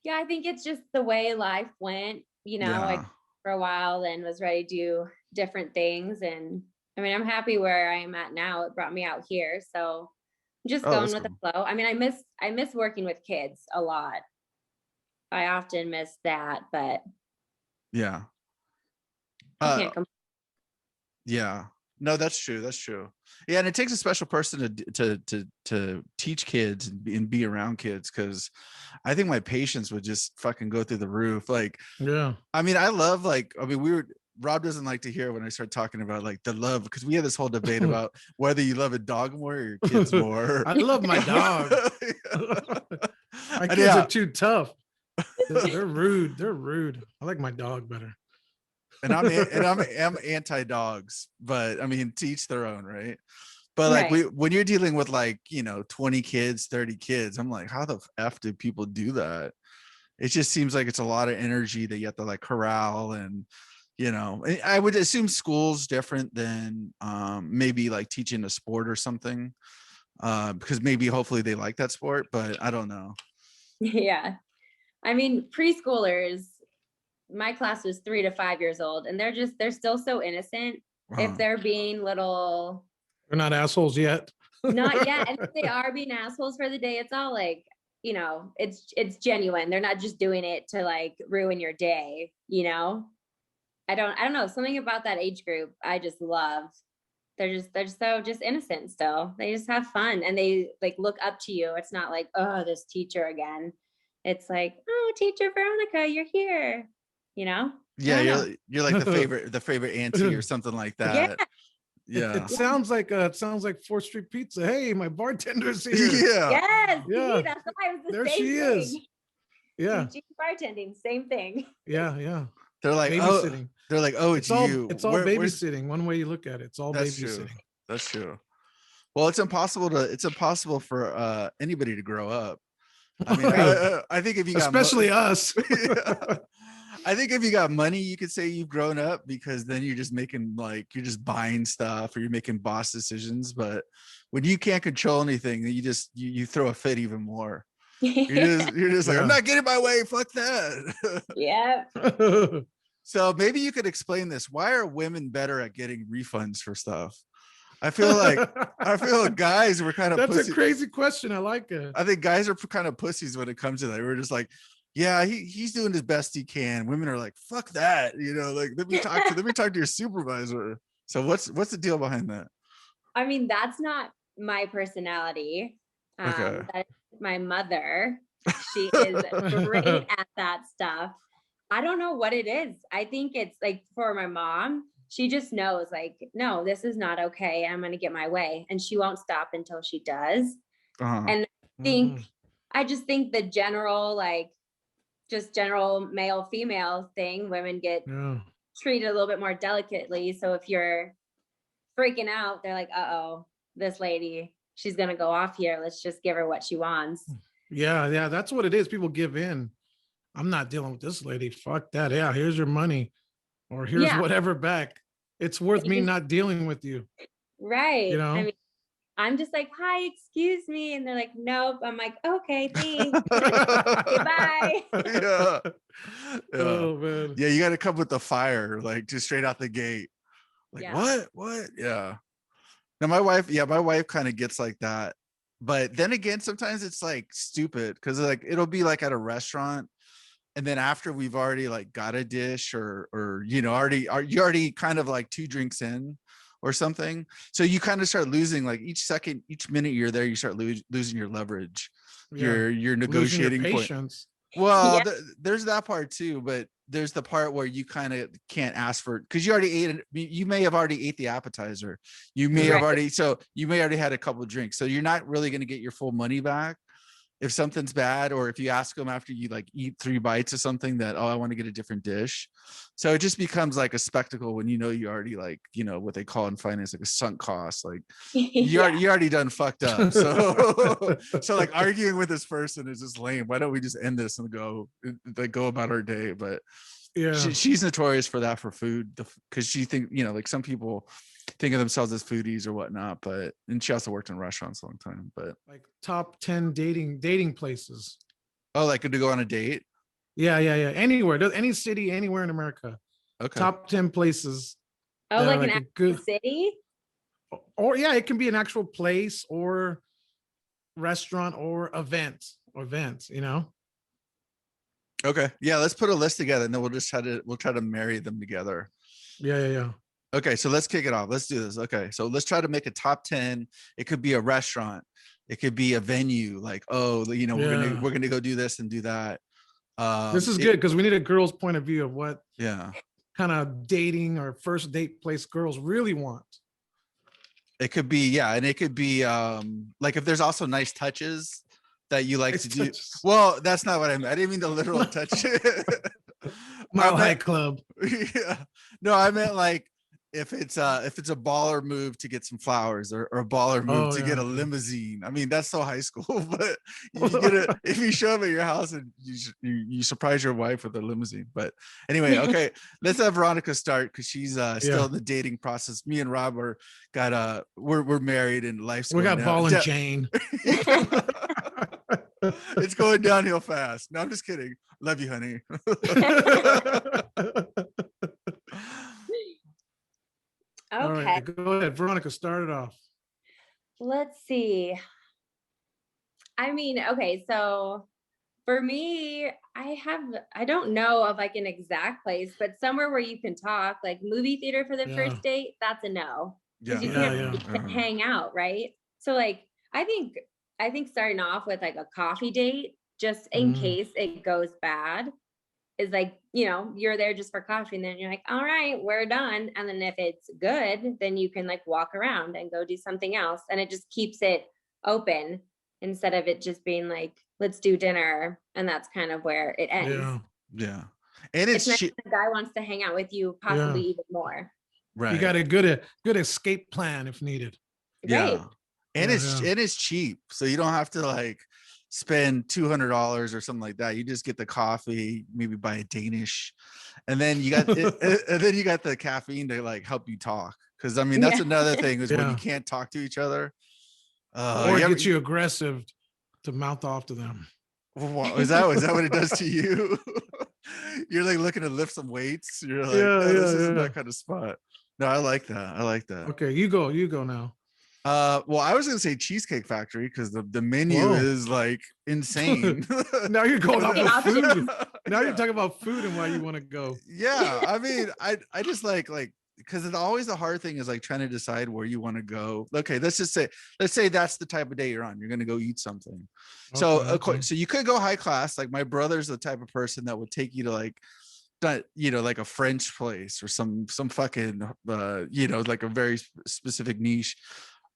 Yeah, I think it's just the way life went, like for a while and was ready to do different things. And I mean, I'm happy where I am at now. It brought me out here. So I'm just going with the flow. I mean, I miss working with kids a lot. I often miss that, but yeah. I can't complain. Yeah. No, that's true. That's true. Yeah, and it takes a special person to teach kids and be around kids, because I think my patience would just fucking go through the roof. Like, yeah. I mean, Rob doesn't like to hear when I start talking about like the love, because we had this whole debate about whether you love a dog more or your kids more. I love my dog. My kids are too tough. They're rude. They're rude. I like my dog better. And I'm anti-dogs, but I mean, to each their own, right? But like when you're dealing with like 20 kids, 30 kids, I'm like, how the F do people do that? it just seems like it's a lot of energy that you have to like corral. And I would assume school's different than maybe like teaching a sport or something, because maybe hopefully they like that sport, but I don't know. Yeah. I mean, preschoolers, my class was 3 to 5 years old, and they're still so innocent. If they're being little, they're not assholes yet. Not yet. And if they are being assholes for the day, it's all like, it's genuine. They're not just doing it to like ruin your day, I don't know, something about that age group I just love. They're so just innocent still. They just have fun, and they like look up to you. It's not like, oh, this teacher again. It's like, oh, teacher Veronica, you're here. Yeah, you're like the favorite auntie or something like that. Yeah. It sounds like 4th Street Pizza. Hey, my bartender's here. Yeah. Yes. Yeah. See, that's why it was the there same she thing. is. Yeah. Teaching bartending, same thing. Yeah. They're like, babysitting. It's you. It's all babysitting. One way you look at it, it's all babysitting. True. That's true. Well, it's impossible for anybody to grow up. I mean, I think if you got especially us. Yeah. I think if you got money, you could say you've grown up, because then you're just you're just buying stuff, or you're making boss decisions. But when you can't control anything, you throw a fit even more. You're just like, I'm not getting my way. Fuck that. Yeah. So maybe you could explain this. Why are women better at getting refunds for stuff? I feel like guys were kind of. That's a crazy question. I like it. I think guys are kind of pussies when it comes to that. We're just like, yeah, he's doing his best he can. Women are like, fuck that, like let me talk to your supervisor. So what's the deal behind that? I mean, that's not my personality. Okay. That's my mother. She is great at that stuff. I don't know what it is. I think it's like for my mom, she just knows like, no, this is not okay. I'm going to get my way. And she won't stop until she does. And I just think the general, like, just general male female thing, women get treated a little bit more delicately. So if you're freaking out, they're like, uh-oh, this lady, she's gonna go off here, let's just give her what she wants. Yeah, that's what it is. People give in. I'm not dealing with this lady, fuck that. Yeah, here's your money, or here's whatever back. It's worth me not dealing with you, right? I mean, I'm just like, hi, excuse me. And they're like, nope. I'm like, okay, thanks. Goodbye. Yeah. Oh, man. Yeah, you got to come with the fire, like just straight out the gate. Like, what? Yeah. Now my wife kind of gets like that. But then again, sometimes it's like stupid, because like it'll be like at a restaurant, and then after we've already like got a dish or you already kind of like 2 drinks in or something. So you kind of start losing, like each minute you're there, you start losing your leverage, your negotiating point. Well, there's that part too, but there's the part where you kind of can't ask for, because you may have already ate the appetizer. You may have already had a couple of drinks. So you're not really going to get your full money back if something's bad, or if you ask them after you like eat 3 bites of something that, oh, I want to get a different dish. So it just becomes like a spectacle when you already like, what they call in finance, like a sunk cost. Like you already done fucked up. So like arguing with this person is just lame. Why don't we just end this and go about our day? But she's notorious for that, for food, because she think, like some people think of themselves as foodies or whatnot, and she also worked in restaurants a long time. But like top 10 dating places. Oh, like to go on a date? Yeah. Anywhere, any city, anywhere in America. Okay. Top 10 places. Oh, like an actual city? Or it can be an actual place or restaurant or event. Okay. Yeah, let's put a list together, and then we'll try to marry them together. Yeah. Okay, so let's kick it off. Let's do this. Okay, so let's try to make a top 10. It could be a restaurant. It could be a venue. Like, we're gonna go do this and do that. This is good, because we need a girl's point of view of what kind of dating or first date place girls really want. It could be, and it could be like if there's also nice touches that you like to do. Well, that's not what I meant. I didn't mean the literal touch. Mile High Club. Yeah. No, I meant like if it's a baller move to get some flowers or a baller move to get a limousine. I mean, that's so high school, but you get it if you show up at your house and you surprise your wife with a limousine. But anyway, okay, let's have Veronica start because she's still in the dating process. Me and Rob we're married and life's we going got ball and chain. It's going downhill fast. No, I'm just kidding. Love you, honey. Okay. All right, go ahead, Veronica, start it off. Let's see. I mean, okay, so for me, I don't know of like an exact place, but somewhere where you can talk, like movie theater for the first date, that's a no. Because you can't hang out, right? So like I think starting off with like a coffee date, just in case it goes bad, is like, you're there just for coffee and then you're like, all right, we're done. And then if it's good, then you can like walk around and go do something else. And it just keeps it open instead of it just being like, let's do dinner. And that's kind of where it ends. Yeah. And it's nice the guy wants to hang out with you, possibly even more. Right. You got a good escape plan if needed. Yeah. Right. And it's cheap. So you don't have to like spend $200 or something like that. You just get the coffee, maybe buy a Danish, and then you got and then you got the caffeine to like help you talk. Because I mean, that's another thing is when you can't talk to each other, or it gets you aggressive to mouth off to them. Is that what it does to you? You're like looking to lift some weights. You're like, this isn't that kind of spot. No, I like that. Okay, you go now. Well, I was gonna say Cheesecake Factory because the menu is like insane. Now you're going off of food. Now you're talking about food and why you want to go. Yeah, I mean, I just like because it's always the hard thing is like trying to decide where you want to go. Okay, let's say that's the type of day you're on. You're gonna go eat something. So you could go high class. Like my brother's the type of person that would take you to like like a French place or some fucking like a very specific niche.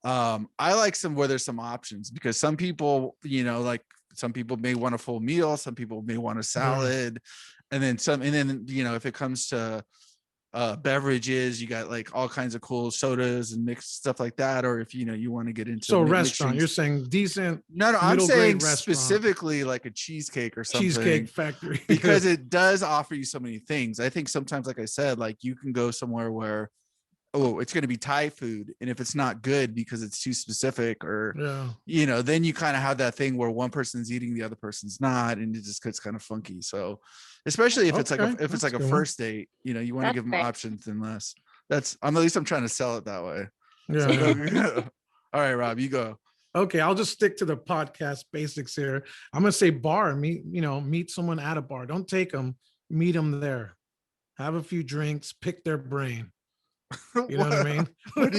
I like where there's some options because some people, like some people may want a full meal, some people may want a salad, and then if it comes to beverages, you got like all kinds of cool sodas and mixed stuff like that, or if you want to get into restaurant, you're saying decent. No, I'm saying specifically like a cheesecake or something. Cheesecake Factory. Because it does offer you so many things. I think sometimes, like I said, like you can go somewhere where it's going to be Thai food, and if it's not good because it's too specific, or then you kind of have that thing where one person's eating, the other person's not, and it just gets kind of funky. So especially if it's like a first date, you want to give them options, unless at least I'm trying to sell it that way. All right, Rob, you go. Okay, I'll just stick to the podcast basics here. I'm gonna say bar. Meet someone at a bar. Don't take them, meet them there, have a few drinks, pick their brain. You know what I mean? What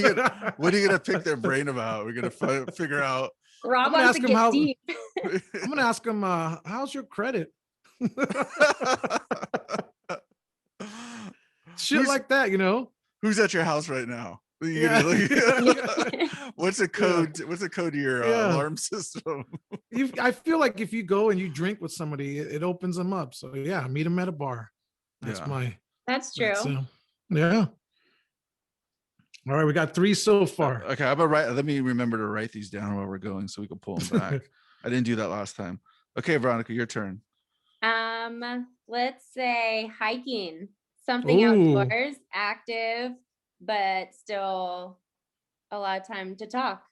are you gonna pick their brain about? We're gonna figure out. Rob wants to get deep. I'm gonna ask him, how's your credit? Shit like that, Who's at your house right now? What's the code? What's the code to your alarm system? I feel like if you go and you drink with somebody, it opens them up. So meet them at a bar. That's true. Yeah. All right, we got 3 so far. Okay, I'm gonna let me remember to write these down while we're going so we can pull them back. I didn't do that last time. Okay, Veronica, your turn. Let's say hiking. Something outdoors, active, but still a lot of time to talk.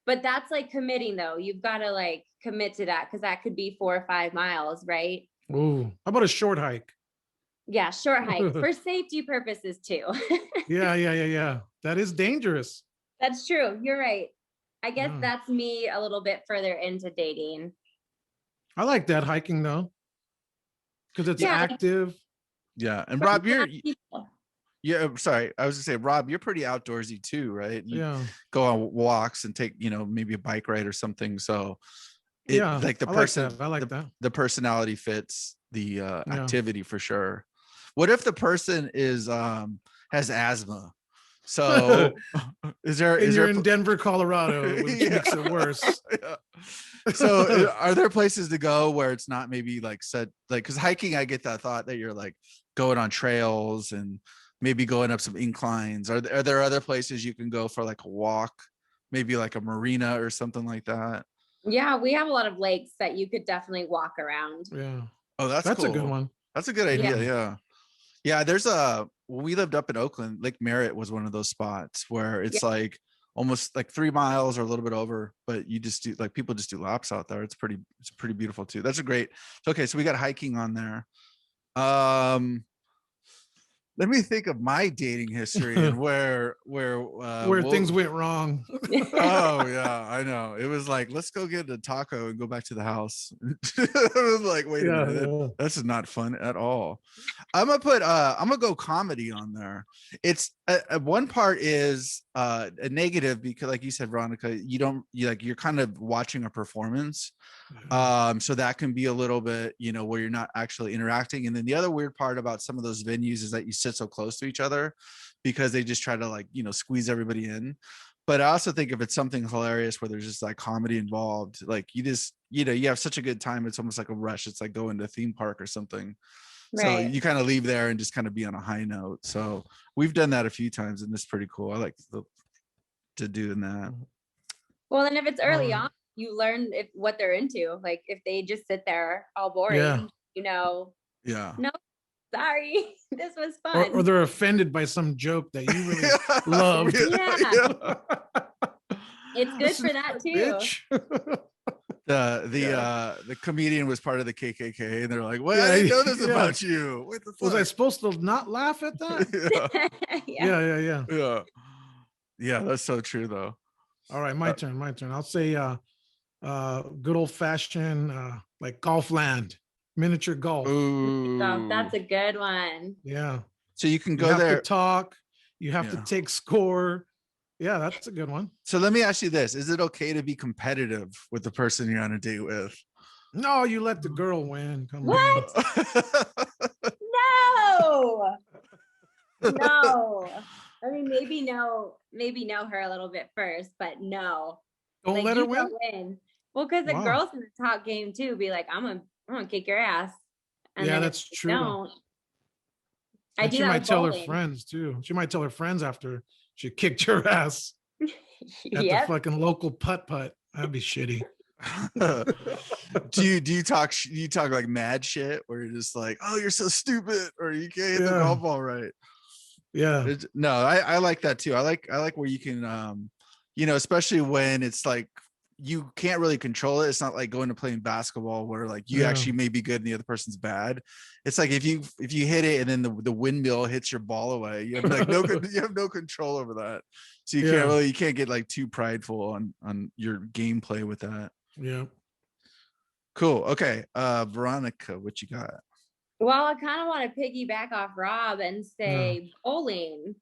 But that's like committing though. You've got to like commit to that because that could be 4 or 5 miles, right? Ooh, how about a short hike? Yeah, short hike for safety purposes too. Yeah. That is dangerous. That's true. You're right. I guess that's me a little bit further into dating. I like that hiking though, because it's active. Yeah, and Rob, sorry, I was gonna say, Rob, you're pretty outdoorsy too, right? You go on walks and take, maybe a bike ride or something. So like the person, I like that. The personality fits the activity for sure. What if the person has asthma? So you're in Denver, Colorado, which makes it worse. So are there places to go where it's not maybe like said, like, because hiking, I get that thought that you're like going on trails and maybe going up some inclines. Are there other places you can go for like a walk, maybe like a marina or something like that? Yeah, we have a lot of lakes that you could definitely walk around. Yeah. Oh, that's That's cool. a good one. That's a good Yeah. idea. Yeah. Yeah. There's when we lived up in Oakland, Lake Merritt was one of those spots where it's like almost like 3 miles or a little bit over, but you just do like people just do laps out there. It's pretty beautiful too. That's a great. Okay. So we got hiking on there. Let me think of my dating history and where things went wrong. Oh yeah, I know. It was like, let's go get a taco and go back to the house. It was like, wait a minute, this is not fun at all. I'm gonna go comedy on there. It's one part is a negative because, like you said, Veronica, you're kind of watching a performance. So that can be a little bit, where you're not actually interacting. And then the other weird part about some of those venues is that you sit so close to each other because they just try to squeeze everybody in. But I also think if it's something hilarious where there's just like comedy involved, like you just, you have such a good time. It's almost like a rush. It's like going to a theme park or something. Right. So you kind of leave there and just kind of be on a high note. So we've done that a few times and it's pretty cool. I like to do that. Well, and if it's early on, you learn what they're into. Like if they just sit there all boring, Yeah. No, sorry, this was fun. Or they're offended by some joke that you really loved. It's good for that too. The comedian was part of the KKK, and they're like, "Well, I didn't know this about you. What the fuck? Was I supposed to not laugh at that?" Yeah. That's so true, though. All right, my turn. I'll say, good old fashioned, like Golfland, miniature golf. Ooh. That's a good one. Yeah. So you can go there. To talk. You have to take score. Yeah, that's a good one. So let me ask you this: is it okay to be competitive with the person you're on a date with? No, you let the girl win. Come what? On. No. I mean, maybe know her a little bit first, but no. Don't let her win. Well, because the girls in the top game too be like, I'm gonna kick your ass. And yeah, that's true. Don't. She might tell her friends too. She might tell her friends after she kicked your ass at the fucking local putt. That'd be shitty. do you talk like mad shit where you're just like, oh, you're so stupid, or you can't hit the golf ball right? Yeah. No, I like that too. I like where you can especially when it's like you can't really control it. It's not like going to playing basketball where like you actually may be good and the other person's bad. It's like if you hit it and then the windmill hits your ball away, you have like you have no control over that. So you can't get like too prideful on your gameplay with that. Yeah. Cool. Okay. Veronica, what you got? Well, I kind of want to piggyback off Rob and say bowling.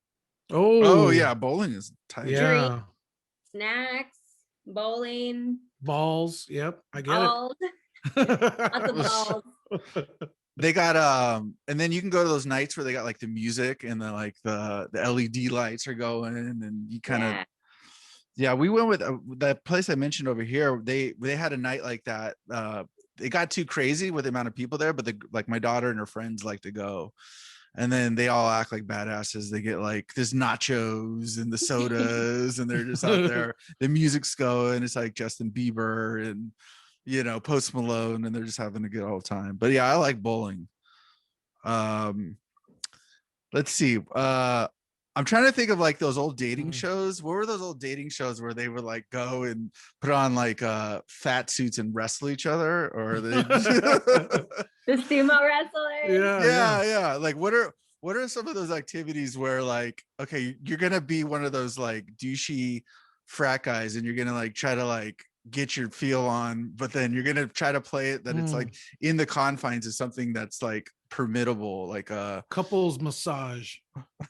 Oh yeah, bowling is tight. Yeah. Drink, snacks, bowling, balls. Yep, I get it. Lots of balls. They got and then you can go to those nights where they got like the music and the LED lights are going and you kind of we went with that place I mentioned over here. They had a night like that. It got too crazy with the amount of people there, but like my daughter and her friends like to go. And then they all act like badasses. They get like there's nachos and the sodas and they're just out there. The music's going. It's like Justin Bieber and, Post Malone, and they're just having a good old time. But yeah, I like bowling. Let's see. I'm trying to think of like those old dating shows. What were those old dating shows where they would like go and put on like fat suits and wrestle each other, or they the sumo wrestlers? Yeah. Like what are some of those activities where like, okay, you're gonna be one of those like douchey frat guys and you're gonna like try to like get your feel on, but then you're gonna try to play it that it's like in the confines of something that's like permittable, like a couples massage.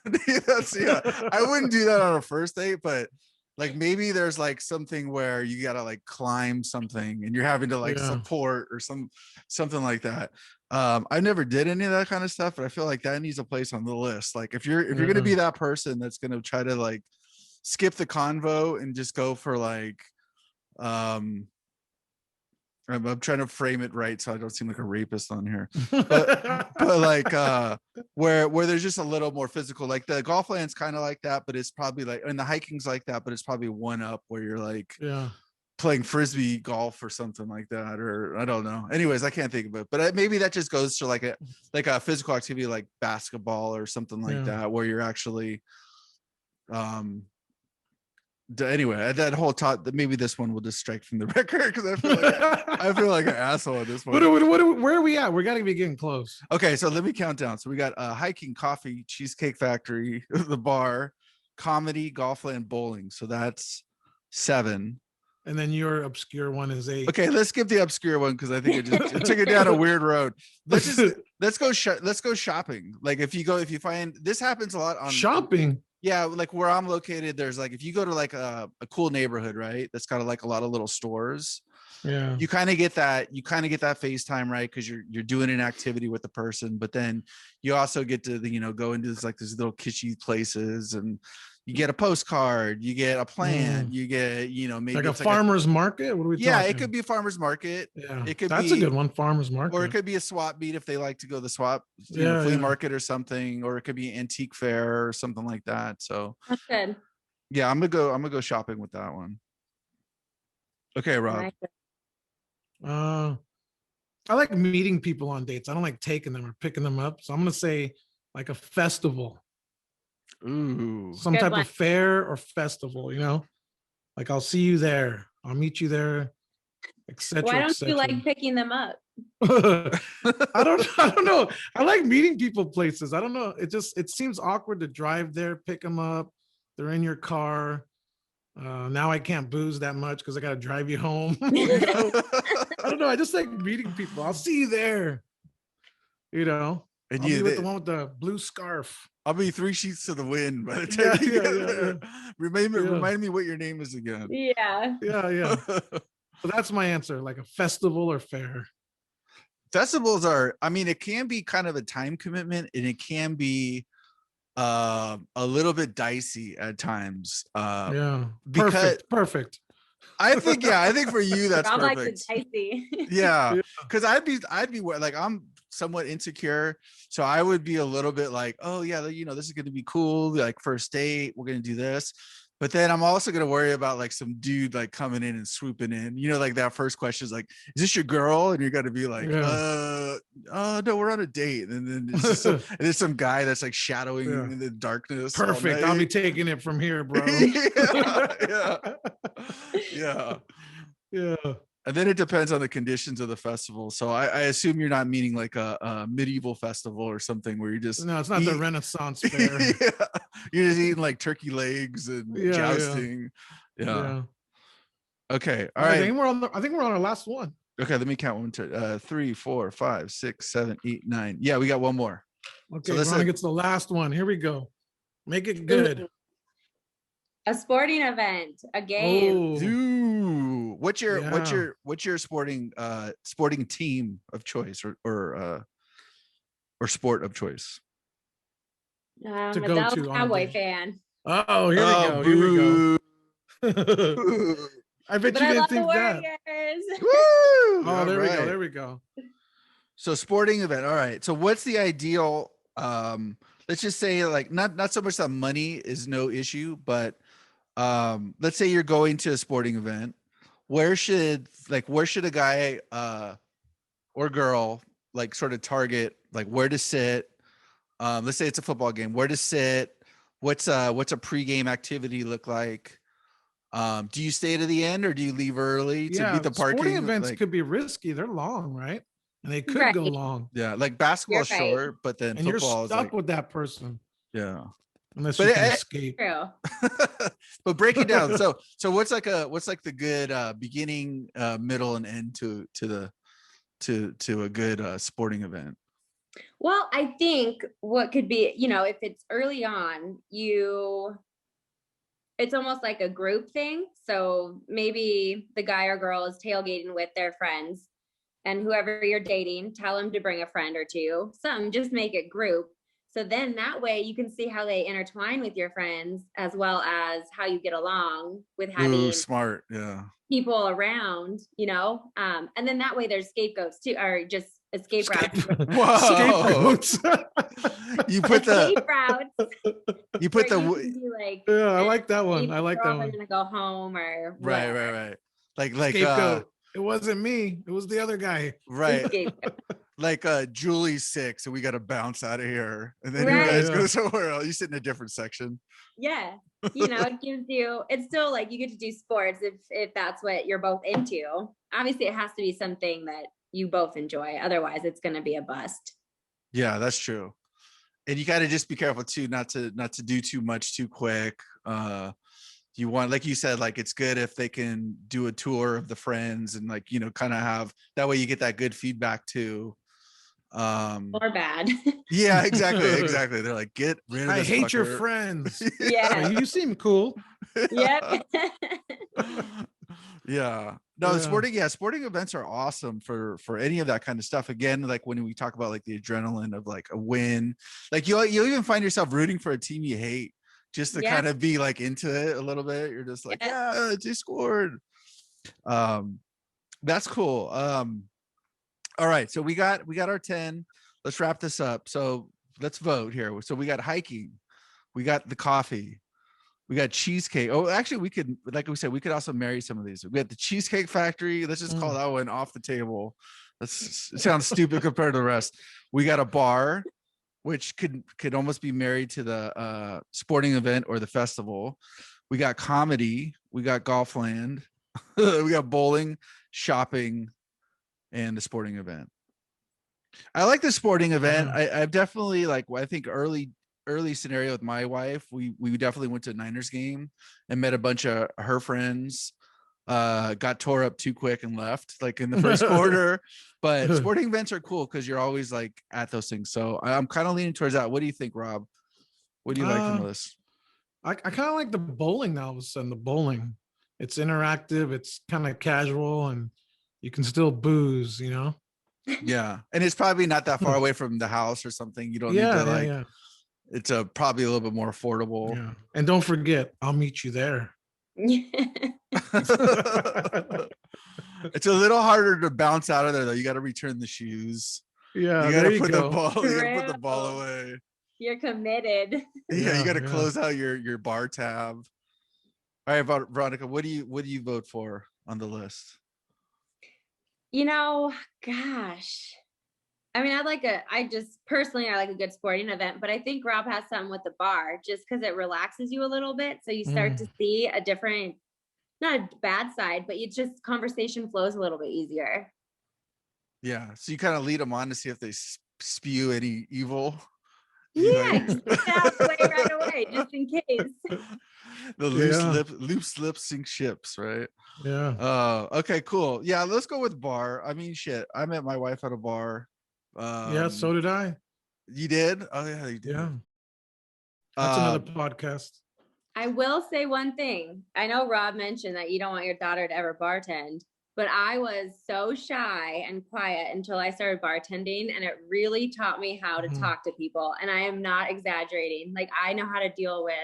I wouldn't do that on a first date, but like maybe there's like something where you gotta like climb something and you're having to like support or something like that. I never did any of that kind of stuff, but I feel like that needs a place on the list. Like if you're gonna be that person that's gonna try to like skip the convo and just go for like I'm trying to frame it right so I don't seem like a rapist on here. But like where there's just a little more physical. Like the golf land's kind of like that, but it's probably like, and the hiking's like that, but it's probably one up where you're like playing frisbee golf or something like that, or I don't know. Anyways, I can't think of it, but maybe that just goes to like a physical activity like basketball or something like that, where you're actually anyway, that whole talk, maybe this one will just strike from the record because I feel like an asshole at this one. Where are we at? We got to be getting close. Okay, so let me count down. So we got hiking, coffee, Cheesecake Factory, the bar, comedy, golfland, bowling. So that's 7. And then your obscure one is 8. Okay, let's skip the obscure one because I think it took it down a weird road. Let's go shopping. Like if you find this happens a lot on shopping. Yeah, like where I'm located, there's like if you go to like a cool neighborhood, right? That's got like a lot of little stores. Yeah. You kind of get that FaceTime, right? Because you're doing an activity with the person, but then you also get to go into this like these little kitschy places, and you get a postcard, you get a plant, you get maybe like a farmer's market. What are we talking? Yeah, it could be a farmer's market. Yeah, it could that's a good one, farmer's market. Or it could be a swap meet if they like to go to the swap flea market or something, or it could be an antique fair or something like that. So that's good. Yeah, I'm gonna go shopping with that one. Okay, Rob. I like meeting people on dates. I don't like taking them or picking them up. So I'm gonna say like a festival. Ooh. Some type of fair or festival, like I'll see you there. I'll meet you there, etc. Why don't you like picking them up? I don't know. I like meeting people places. I don't know. It seems awkward to drive there, pick them up. They're in your car. Now I can't booze that much because I got to drive you home. I don't know. I just like meeting people. I'll see you there. And I'll be with the one with the blue scarf. I'll be 3 sheets to the wind by the time you get there. Remind me what your name is again. Yeah. So that's my answer, like a festival or fair. Festivals it can be kind of a time commitment, and it can be a little bit dicey at times. Perfect. I think for you that's perfect. Like the dicey. Yeah, because I'd be like, I'm somewhat insecure, so I would be a little bit like, oh yeah, this is going to be cool, like first date, we're going to do this. But then I'm also going to worry about like some dude like coming in and swooping in, like that first question is like, is this your girl? And you're going to be like, no, we're on a date. And then it's just there's some guy that's like shadowing in the darkness. Perfect. I'll be taking it from here, bro. Yeah. And then it depends on the conditions of the festival. So I assume you're not meaning like a medieval festival or something where you just it's not the Renaissance fair. You're just eating like turkey legs and jousting. Yeah. Okay. All right. I think we're on our last one. Okay, let me count 1, 2, 3, 4, 5, 6, 7, 8, 9. Yeah, we got one more. Okay, so Veronica gets the last one. Here we go. Make it good. A sporting event, a game. Dude, what's your sporting team of choice or sport of choice? I'm a Dallas Cowboy fan. Oh, here we go. I bet you didn't think that. Woo! Oh, there we go. So sporting event. All right. So what's the ideal? Let's just say like not so much that money is no issue, but let's say you're going to a sporting event. Where should a guy or girl like sort of target like where to sit? Let's say it's a football game. Where to sit? What's a pregame activity look like? Do you stay to the end or do you leave early to beat the parking? Sporting events could be risky. They're long, right? And they could go long. Yeah, like basketball, short, but then and football you're stuck with that person. Yeah. Unless you can escape. True. But break it down. So what's the good beginning, middle, and end to a good sporting event? Well, I think what could be, if it's early on, it's almost like a group thing. So maybe the guy or girl is tailgating with their friends, and whoever you're dating, tell them to bring a friend or two. Just make it group. So then that way you can see how they intertwine with your friends, as well as how you get along with having smart. Yeah. people around, and then that way there's scapegoats too, or just escape routes. Whoa. Scapegoats. You put escape routes. You put the you can be like, yeah, I like that one. I like that one. I'm gonna go home or right, whatever. right. Like scapegoat. It wasn't me. It was the other guy. Right. Like Julie's sick, so we got to bounce out of here, and then right. you guys go somewhere else. You sit in a different section. Yeah, it gives you. It's still like you get to do sports if that's what you're both into. Obviously, it has to be something that you both enjoy. Otherwise, it's going to be a bust. Yeah, that's true. And you got to just be careful too, not to do too much too quick. You want, like you said, like it's good if they can do a tour of the friends and like kind of have that way you get that good feedback too. Or bad. Yeah, exactly. They're like, get rid of this I hate fucker. your friends. Yeah. You seem cool. Yep. Yeah. No, sporting events are awesome for any of that kind of stuff. Again, like when we talk about like the adrenaline of like a win, like you'll even find yourself rooting for a team you hate just to kind of be like into it a little bit. You're just like, yeah, they scored. That's cool. All right, so we got our 10. Let's wrap this up. So let's vote here. So we got hiking, we got the coffee, we got cheesecake. Oh, actually, we could, like we said, we could also marry some of these. We got the Cheesecake Factory. Let's just call that one off the table. It sounds stupid compared to the rest. We got a bar, which could almost be married to the sporting event or the festival. We got comedy. We got Golfland. We got bowling, shopping, and the sporting event. I like the sporting event. I've definitely I think early scenario with my wife, we definitely went to a Niners game and met a bunch of her friends, got tore up too quick and left like in the first quarter. But sporting events are cool because you're always like at those things. So I'm kind of leaning towards that. What do you think, Rob? What do you like from this? I kind of like the bowling now. All of a sudden, the bowling, it's interactive, it's kind of casual, and you can still booze, Yeah, and it's probably not that far away from the house or something. You don't need to it's probably a little bit more affordable. Yeah, and don't forget, I'll meet you there. It's a little harder to bounce out of there though. You got to return the shoes. Yeah, you got to put the ball. You got to put the ball away. You're committed. Yeah, you got to close out your bar tab. All right, Veronica, what do you vote for on the list? Gosh. I mean, I just personally, I like a good sporting event, but I think Rob has something with the bar just because it relaxes you a little bit. So you start to see a different, not a bad side, but you just conversation flows a little bit easier. Yeah. So you kind of lead them on to see if they spew any evil. Yeah, get out of the way right away, just in case. The loose lips sink ships, right? Yeah. Okay, cool. Yeah, let's go with bar. I mean, shit. I met my wife at a bar. Yeah, so did I. You did? Oh yeah, you did. Yeah. That's another podcast. I will say one thing. I know Rob mentioned that you don't want your daughter to ever bartend, but I was so shy and quiet until I started bartending, and it really taught me how to talk to people. And I am not exaggerating. Like, I know how to deal with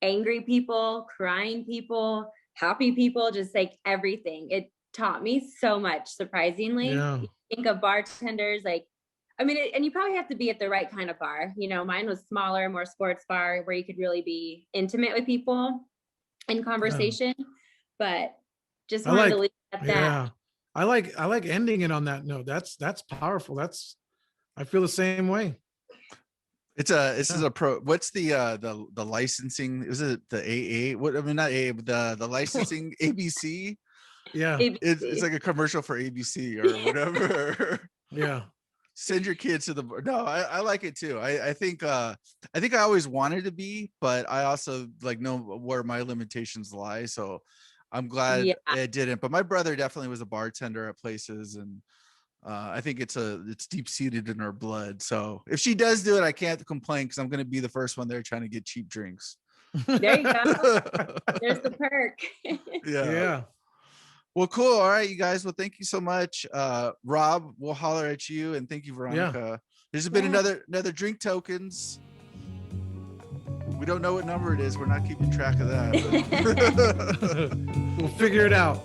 angry people, crying people, happy people, just like everything. It taught me so much, surprisingly. Yeah. You think of bartenders, and you probably have to be at the right kind of bar. Mine was smaller, more sports bar where you could really be intimate with people in conversation, but just wanted to leave it at that. Yeah. I like ending it on that note. That's powerful. I feel the same way. This is a pro. What's the licensing? Is it the AA? What, I mean, not AA, but the licensing ABC. Yeah, it's like a commercial for ABC or whatever. Yeah. Send your kids to the bar. No, I like it too. I think I always wanted to be, but I also know where my limitations lie. So I'm glad it didn't. But my brother definitely was a bartender at places, and I think it's deep seated in her blood. So if she does do it, I can't complain because I'm going to be the first one there trying to get cheap drinks. There you go. There's the perk. Yeah. Well, cool. All right, you guys. Well, thank you so much. Rob, we'll holler at you, and thank you, Veronica. There's been another drink tokens. We don't know what number it is. We're not keeping track of that. We'll figure it out.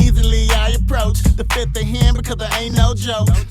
Easily I approach the fifth of him because there ain't no joke.